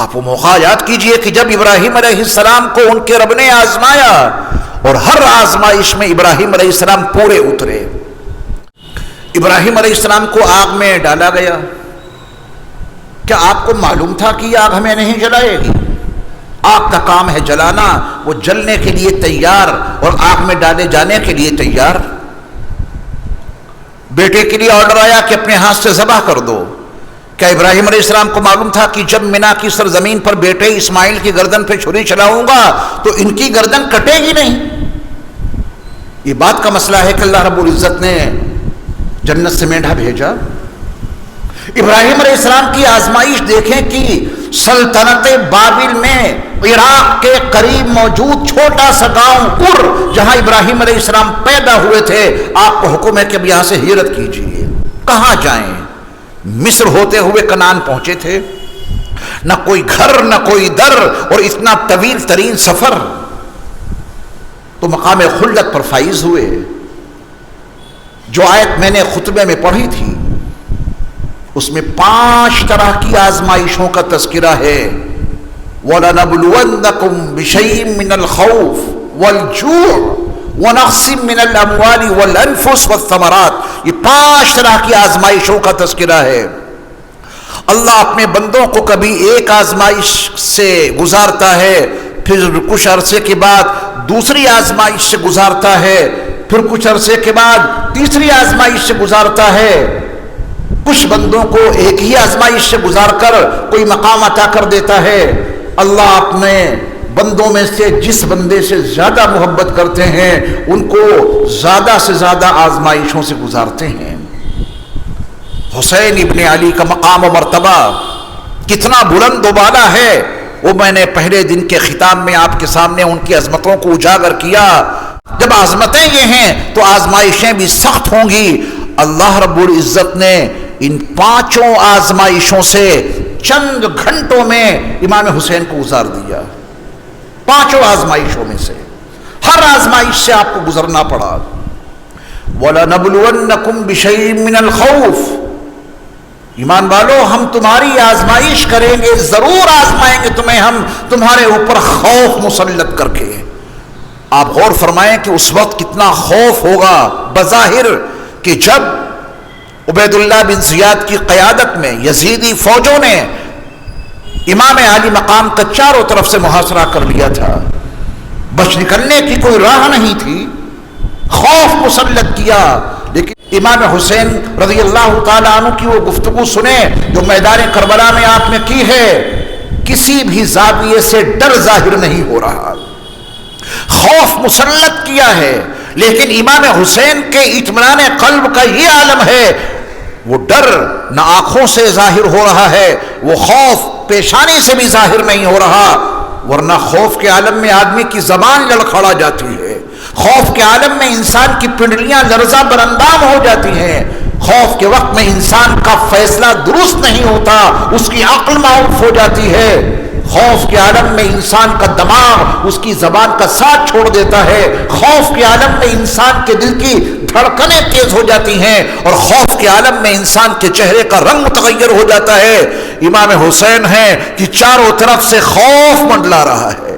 Speaker 2: آپ وہ موقع یاد کیجئے کہ جب ابراہیم علیہ السلام کو ان کے رب نے آزمایا اور ہر آزمائش میں ابراہیم علیہ السلام پورے اترے. ابراہیم علیہ السلام کو آگ میں ڈالا گیا. کیا آپ کو معلوم تھا کہ یہ آگ ہمیں نہیں جلائے گی؟ آگ کا کام ہے جلانا، وہ جلنے کے لیے تیار اور آگ میں ڈالے جانے کے لیے تیار. بیٹے کے لیے آرڈر آیا کہ اپنے ہاتھ سے ذبح کر دو. کیا ابراہیم علیہ السلام کو معلوم تھا کہ جب منا کی سرزمین پر بیٹے اسماعیل کی گردن پہ چھری چلاؤں گا تو ان کی گردن کٹے گی نہیں؟ یہ بات کا مسئلہ ہے کہ اللہ رب العزت نے جنت سے مینڈھا بھیجا. ابراہیم علیہ السلام کی آزمائش دیکھیں کہ سلطنت بابل میں عراق کے قریب موجود چھوٹا سا گاؤں ار، جہاں ابراہیم علیہ السلام پیدا ہوئے تھے، آپ کو حکم ہے کہ اب یہاں سے ہجرت کیجیے. کہاں جائیں؟ مصر ہوتے ہوئے کنعان پہنچے تھے، نہ کوئی گھر نہ کوئی در اور اتنا طویل ترین سفر. تو مقام خلدت پر فائز ہوئے. جو آیت میں نے خطبے میں پڑھی تھی اس میں 5 طرح کی آزمائشوں کا تذکرہ ہے. وَلَنَبْلُوَنَّكُمْ بِشَيْءٍ مِّنَ الْخَوْفِ وَالْجُوعِ وَنَقْصٍ مِّنَ الْأَمْوَالِ وَالْأَنفُسِ وَالثَّمَرَاتِ. یہ 5 طرح کی آزمائشوں کا تذکرہ ہے. اللہ اپنے بندوں کو کبھی ایک آزمائش سے گزارتا ہے، پھر کچھ عرصے کے بعد دوسری آزمائش سے گزارتا ہے، پھر کچھ عرصے کے بعد تیسری آزمائش سے گزارتا ہے. کچھ بندوں کو ایک ہی آزمائش سے گزار کر کوئی مقام عطا کر دیتا ہے. اللہ اپنے بندوں میں سے جس بندے سے زیادہ محبت کرتے ہیں ان کو زیادہ سے زیادہ آزمائشوں سے گزارتے ہیں. حسین ابن علی کا مقام و مرتبہ کتنا بلند و بالا ہے، وہ میں نے پہلے دن کے ختام میں آپ کے سامنے ان کی عظمتوں کو اجاگر کیا. جب عظمتیں یہ ہیں تو آزمائشیں بھی سخت ہوں گی. اللہ رب العزت نے ان 5 آزمائشوں سے چند گھنٹوں میں امام حسین کو گزار دیا، 5 آزمائشوں میں سے ہر آزمائش سے آپ کو گزرنا پڑا۔ وَلَنَبْلُوَنَّكُمْ بِشَيْءٍ مِّنَ الْخَوْفِ، ایمان والو ہم تمہاری آزمائش کریں گے، ضرور آزمائیں گے تمہیں ہم تمہارے اوپر خوف مسلط کر کے۔ آپ غور فرمائیں کہ اس وقت کتنا خوف ہوگا بظاہر کہ جب عبید اللہ بن زیاد کی قیادت میں یزیدی فوجوں نے امام عالی مقام کا چاروں طرف سے محاصرہ کر لیا تھا، بچ نکلنے کی کوئی راہ نہیں تھی، خوف مسلط کیا۔ لیکن امام حسین رضی اللہ تعالیٰ عنہ کی وہ گفتگو سنیں جو میدان کربلا میں آپ نے کی ہے، کسی بھی زاویے سے ڈر ظاہر نہیں ہو رہا، خوف مسلط کیا ہے، لیکن امام حسین کے اطمینان قلب کا یہ عالم ہے، وہ ڈر نہ آنکھوں سے ظاہر ہو رہا ہے، وہ خوف پیشانی سے بھی ظاہر نہیں ہو رہا، ورنہ خوف کے عالم میں آدمی کی زبان لڑکھڑا جاتی ہے، خوف کے عالم میں انسان کی پنڈلیاں لرزہ براندام ہو جاتی ہیں، خوف کے وقت میں انسان کا فیصلہ درست نہیں ہوتا، اس کی عقل معاف ہو جاتی ہے، خوف کے عالم میں انسان کا دماغ اس کی زبان کا ساتھ چھوڑ دیتا ہے، خوف کے عالم میں انسان کے دل کی دھڑکنیں تیز ہو جاتی ہیں، اور خوف کے عالم میں انسان کے چہرے کا رنگ متغیر ہو جاتا ہے۔ امام حسین ہیں کہ چاروں طرف سے خوف منڈلا رہا ہے،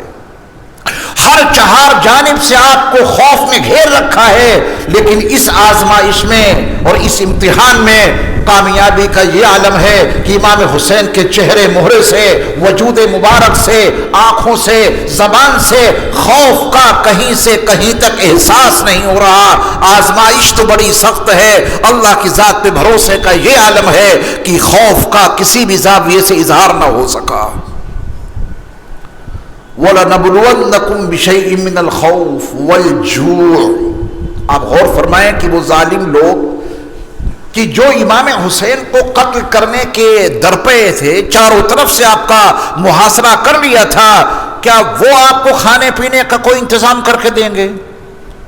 Speaker 2: ہر چہار جانب سے آپ کو خوف نے گھیر رکھا ہے، لیکن اس آزمائش میں اور اس امتحان میں کامیابی کا یہ عالم ہے کہ امام حسین کے چہرے مہرے سے، وجود مبارک سے، آنکھوں سے، زبان سے خوف کا کہیں سے کہیں تک احساس نہیں ہو رہا۔ آزمائش تو بڑی سخت ہے، اللہ کی ذات پہ بھروسے کا یہ عالم ہے کہ خوف کا کسی بھی زاویے سے اظہار نہ ہو سکا۔ وَلَنَبْلُوَنَّكُمْ بِشَيْءٍ مِّنَ الْخَوْفِ وَالْجُوعِ، آپ غور فرمائیں کہ وہ ظالم لوگ کہ جو امام حسین کو قتل کرنے کے درپے تھے، چاروں طرف سے آپ کا محاصرہ کر لیا تھا، کیا وہ آپ کو کھانے پینے کا کوئی انتظام کر کے دیں گے؟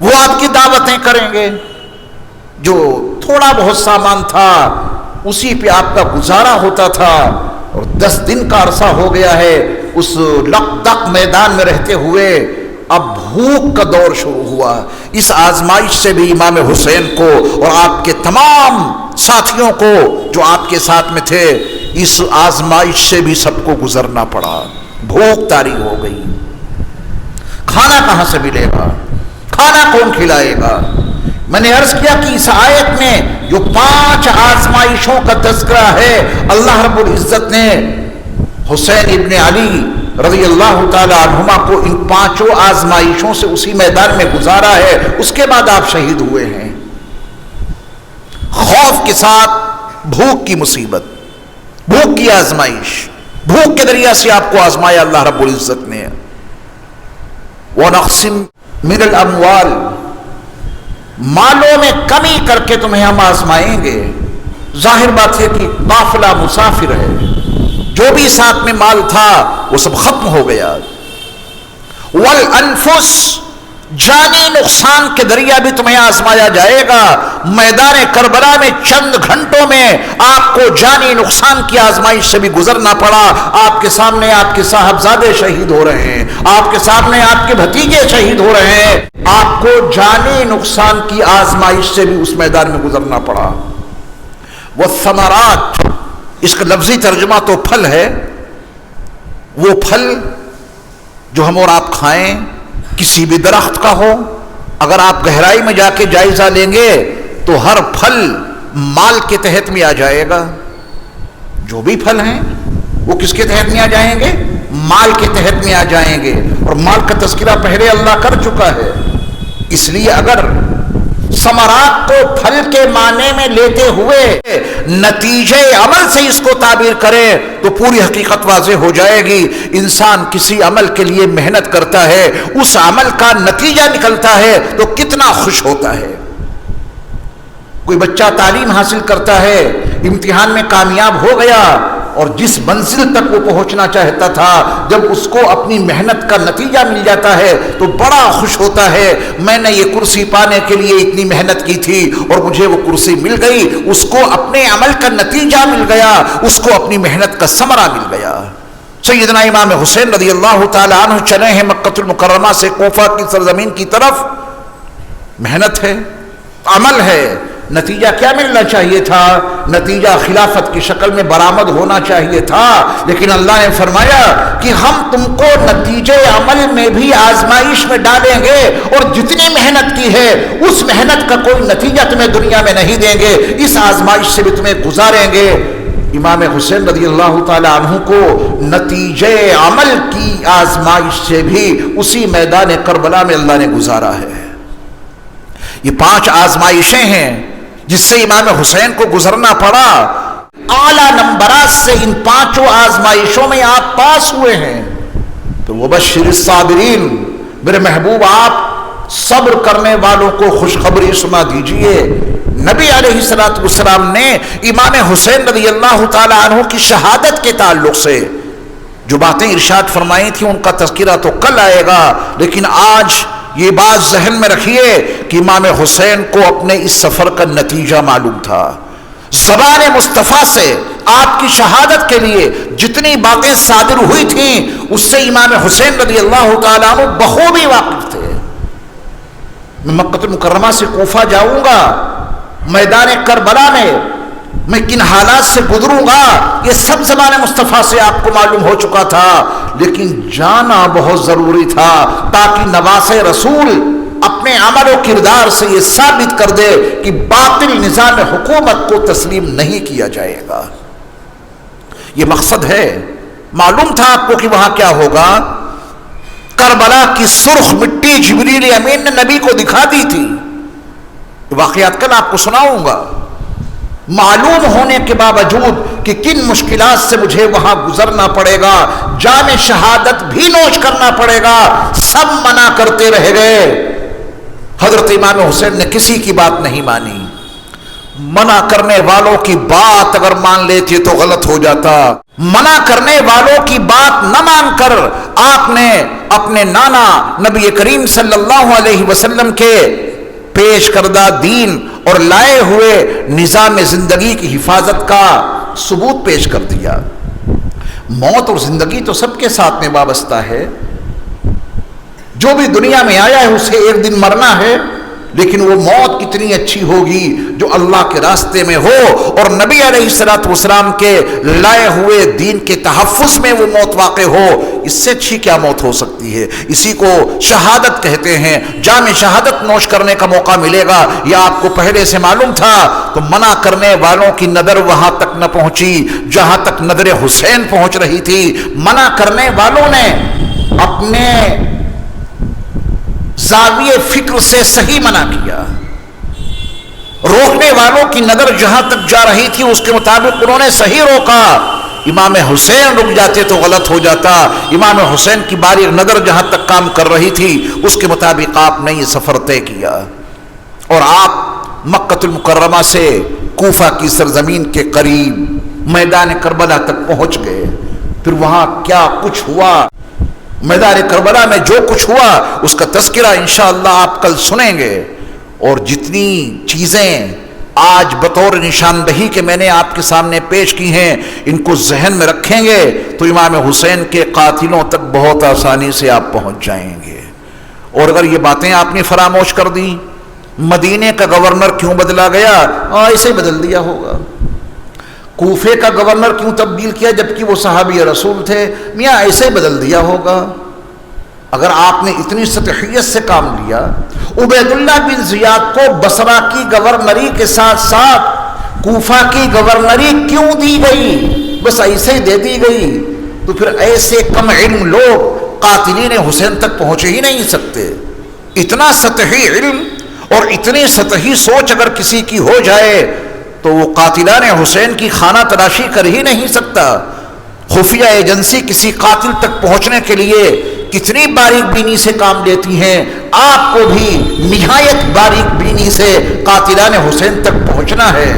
Speaker 2: وہ آپ کی دعوتیں کریں گے؟ جو تھوڑا بہت سامان تھا اسی پہ آپ کا گزارا ہوتا تھا، اور 10 دن کا عرصہ ہو گیا ہے اس لق دق میدان میں رہتے ہوئے، اب بھوک کا دور شروع ہوا۔ اس آزمائش سے بھی امام حسین کو اور آپ کے تمام ساتھیوں کو جو آپ کے ساتھ میں تھے، اس آزمائش سے بھی سب کو گزرنا پڑا، بھوک طاری ہو گئی، کھانا کہاں سے ملے گا، کھانا کون کھلائے گا؟ میں نے عرض کیا کہ اس آیت میں جو 5 آزمائشوں کا تذکرہ ہے، اللہ رب العزت نے حسین ابن علی رضی اللہ تعالی عنہما کو ان 5 آزمائشوں سے اسی میدان میں گزارا ہے، اس کے بعد آپ شہید ہوئے ہیں۔ خوف کے ساتھ بھوک کی مصیبت، بھوک کی آزمائش، بھوک کے ذریعے سے آپ کو آزمایا اللہ رب العزت نے۔ وَنَقْسِمْ مِنَ الْأَمْوَالِ، مالوں میں کمی کر کے تمہیں ہم آزمائیں گے۔ ظاہر بات ہے کہ قافلہ مسافر ہے، جو بھی ساتھ میں مال تھا وہ سب ختم ہو گیا۔ والانفس، جانی نقصان کے ذریعہ بھی تمہیں آزمایا جائے گا۔ میدان کربلا میں چند گھنٹوں میں آپ کو جانی نقصان کی آزمائش سے بھی گزرنا پڑا۔ آپ کے سامنے آپ کے صاحبزادے شہید ہو رہے ہیں، آپ کے سامنے آپ کے بھتیجے شہید ہو رہے ہیں، آپ کو جانی نقصان کی آزمائش سے بھی اس میدان میں گزرنا پڑا۔ والثمرات، اس کا لفظی ترجمہ تو پھل ہے، وہ پھل جو ہم اور آپ کھائیں، کسی بھی درخت کا ہو، اگر آپ گہرائی میں جا کے جائزہ لیں گے تو ہر پھل مال کے تحت میں آ جائے گا۔ جو بھی پھل ہیں وہ کس کے تحت میں آ جائیں گے؟ مال کے تحت میں آ جائیں گے، اور مال کا تذکرہ پہلے اللہ کر چکا ہے۔ اس لیے اگر ثمرات کو پھل کے معنی میں لیتے ہوئے نتیجے عمل سے اس کو تعبیر کریں تو پوری حقیقت واضح ہو جائے گی۔ انسان کسی عمل کے لیے محنت کرتا ہے، اس عمل کا نتیجہ نکلتا ہے تو کتنا خوش ہوتا ہے۔ کوئی بچہ تعلیم حاصل کرتا ہے، امتحان میں کامیاب ہو گیا، اور جس منزل تک وہ پہنچنا چاہتا تھا، جب اس کو اپنی محنت کا نتیجہ مل جاتا ہے تو بڑا خوش ہوتا ہے، میں نے یہ کرسی پانے کے لیے اتنی محنت کی تھی اور مجھے وہ کرسی مل گئی، اس کو اپنے عمل کا نتیجہ مل گیا، اس کو اپنی محنت کا ثمرہ مل گیا۔ سیدنا امام حسین رضی اللہ تعالی عنہ چلے ہیں مکہ المکرمہ سے کوفہ کی سرزمین کی طرف، محنت ہے، عمل ہے، نتیجہ کیا ملنا چاہیے تھا؟ نتیجہ خلافت کی شکل میں برآمد ہونا چاہیے تھا، لیکن اللہ نے فرمایا کہ ہم تم کو نتیجے عمل میں بھی آزمائش میں ڈالیں گے، اور جتنی محنت کی ہے اس محنت کا کوئی نتیجہ تمہیں دنیا میں نہیں دیں گے، اس آزمائش سے بھی تمہیں گزاریں گے۔ امام حسین رضی اللہ تعالی عنہ کو نتیجے عمل کی آزمائش سے بھی اسی میدان کربلا میں اللہ نے گزارا ہے۔ یہ 5 آزمائشیں ہیں جس سے امام حسین کو گزرنا پڑا، اعلیٰ نمبرات سے ان 5 آزمائشوں میں آپ پاس ہوئے ہیں۔ تو وبشر الصابرین، میرے محبوب آپ صبر کرنے والوں کو خوشخبری سنا دیجئے۔ نبی علیہ السلام نے امام حسین رضی اللہ تعالی عنہ کی شہادت کے تعلق سے جو باتیں ارشاد فرمائی تھیں ان کا تذکرہ تو کل آئے گا، لیکن آج یہ بات ذہن میں رکھیے کہ امام حسین کو اپنے اس سفر کا نتیجہ معلوم تھا۔ زبان مصطفیٰ سے آپ کی شہادت کے لیے جتنی باتیں صادر ہوئی تھیں اس سے امام حسین رضی اللہ تعالیٰ عنہ بخوبی واقف تھے۔ میں مکہ المکرمہ سے کوفہ جاؤں گا، میدان کربلا میں کن حالات سے گزروں گا، یہ سب زبان مصطفیٰ سے آپ کو معلوم ہو چکا تھا، لیکن جانا بہت ضروری تھا تاکہ نواس رسول اپنے عمل و کردار سے یہ ثابت کر دے کہ باطل نظام حکومت کو تسلیم نہیں کیا جائے گا۔ یہ مقصد ہے۔ معلوم تھا آپ کو کہ وہاں کیا ہوگا۔ کربلا کی سرخ مٹی جبریل امین نے نبی کو دکھا دی تھی، واقعات کل آپ کو سناؤں گا۔ معلوم ہونے کے باوجود کہ کن مشکلات سے مجھے وہاں گزرنا پڑے گا، جام شہادت بھی نوش کرنا پڑے گا، سب منع کرتے رہ گئے۔ حضرت امام حسین نے کسی کی بات نہیں مانی۔ منع کرنے والوں کی بات اگر مان لیتے تو غلط ہو جاتا۔ منع کرنے والوں کی بات نہ مان کر آپ نے اپنے نانا نبی کریم صلی اللہ علیہ وسلم کے پیش کردہ دین اور لائے ہوئے نظام زندگی کی حفاظت کا ثبوت پیش کر دیا۔ موت اور زندگی تو سب کے ساتھ میں وابستہ ہے، جو بھی دنیا میں آیا ہے اسے ایک دن مرنا ہے، لیکن وہ موت کتنی اچھی ہوگی جو اللہ کے راستے میں ہو اور نبی علیہ السلام کے لائے ہوئے دین کے تحفظ میں وہ موت واقع ہو، اس سے اچھی کیا موت ہو سکتی ہے؟ اسی کو شہادت کہتے ہیں۔ جام شہادت نوش کرنے کا موقع ملے گا، یہ آپ کو پہلے سے معلوم تھا۔ تو منع کرنے والوں کی نظر وہاں تک نہ پہنچی جہاں تک نظر حسین پہنچ رہی تھی۔ منع کرنے والوں نے اپنے زاویے فکر سے صحیح منع کیا، روکنے والوں کی نظر جہاں تک جا رہی تھی اس کے مطابق انہوں نے صحیح روکا۔ امام حسین رک جاتے تو غلط ہو جاتا۔ امام حسین کی باریک نظر جہاں تک کام کر رہی تھی اس کے مطابق آپ نے یہ سفر طے کیا، اور آپ مکہ المکرمہ سے کوفہ کی سرزمین کے قریب میدان کربلا تک پہنچ گئے۔ پھر وہاں کیا کچھ ہوا، میدان کربلا میں جو کچھ ہوا اس کا تذکرہ انشاءاللہ آپ کل سنیں گے، اور جتنی چیزیں آج بطور نشاندہی کے میں نے آپ کے سامنے پیش کی ہیں ان کو ذہن میں رکھیں گے تو امام حسین کے قاتلوں تک بہت آسانی سے آپ پہنچ جائیں گے۔ اور اگر یہ باتیں آپ نے فراموش کر دی، مدینے کا گورنر کیوں بدلا گیا؟ ایسے ہی بدل دیا ہوگا۔ کوفے کا گورنر کیوں تبدیل کیا جبکہ وہ صحابی رسول تھے؟ میاں ایسے ہی بدل دیا ہوگا۔ اگر آپ نے اتنی سطحیت سے کام لیا، عبید اللہ بن زیاد کو بصرہ کی گورنری کے ساتھ ساتھ کوفہ کی گورنری کیوں دی گئی؟ بس ایسے ہی دے دی گئی، تو پھر ایسے کم علم لوگ قاتلین حسین تک پہنچ ہی نہیں سکتے۔ اتنا سطحی علم اور اتنی سطحی سوچ اگر کسی کی ہو جائے تو وہ قاتلان حسین کی خانہ تلاشی کر ہی نہیں سکتا۔ خفیہ ایجنسی کسی قاتل تک پہنچنے کے لیے کتنی باریک بینی سے کام لیتی ہیں، آپ کو بھی نہایت باریک بینی سے قاتلان حسین تک پہنچنا ہے۔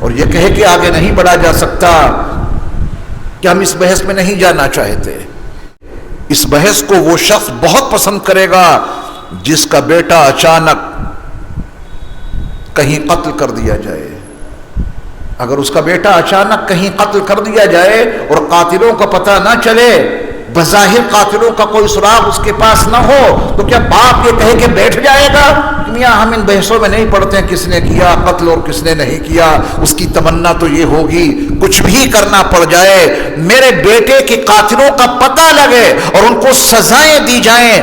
Speaker 2: اور یہ کہے کہ آگے نہیں بڑھا جا سکتا، کہ ہم اس بحث میں نہیں جانا چاہتے. اس بحث کو وہ شخص بہت پسند کرے گا جس کا بیٹا اچانک کہیں قتل کر دیا جائے. اگر اس کا بیٹا اچانک کہیں قتل کر دیا جائے اور قاتلوں کا پتہ نہ چلے، بظاہر قاتلوں کا کوئی سراغ اس کے پاس نہ ہو، تو کیا باپ یہ کہے کہ بیٹھ جائے گا کہ میاں ہم ان بحثوں میں نہیں پڑھتے ہیں کس نے کیا قتل اور کس نے نہیں کیا؟ اس کی تمنا تو یہ ہوگی کچھ بھی کرنا پڑ جائے میرے بیٹے کے قاتلوں کا پتہ لگے اور ان کو سزائیں دی جائیں.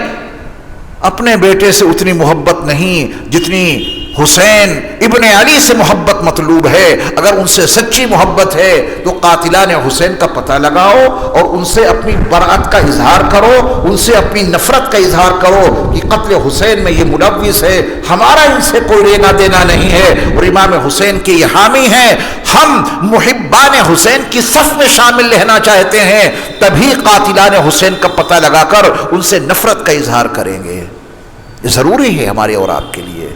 Speaker 2: اپنے بیٹے سے اتنی محبت نہیں جتنی حسین ابن علی سے محبت مطلوب ہے. اگر ان سے سچی محبت ہے تو قاتلان حسین کا پتہ لگاؤ اور ان سے اپنی برات کا اظہار کرو، ان سے اپنی نفرت کا اظہار کرو کہ قتل حسین میں یہ ملوث ہے، ہمارا ان سے کوئی لینا دینا نہیں ہے اور امام حسین کے یہ حامی ہیں. ہم محبان حسین کی صف میں شامل رہنا چاہتے ہیں، تبھی قاتلان حسین کا پتہ لگا کر ان سے نفرت کا اظہار کریں گے. یہ ضروری ہے ہمارے اور آپ کے لیے.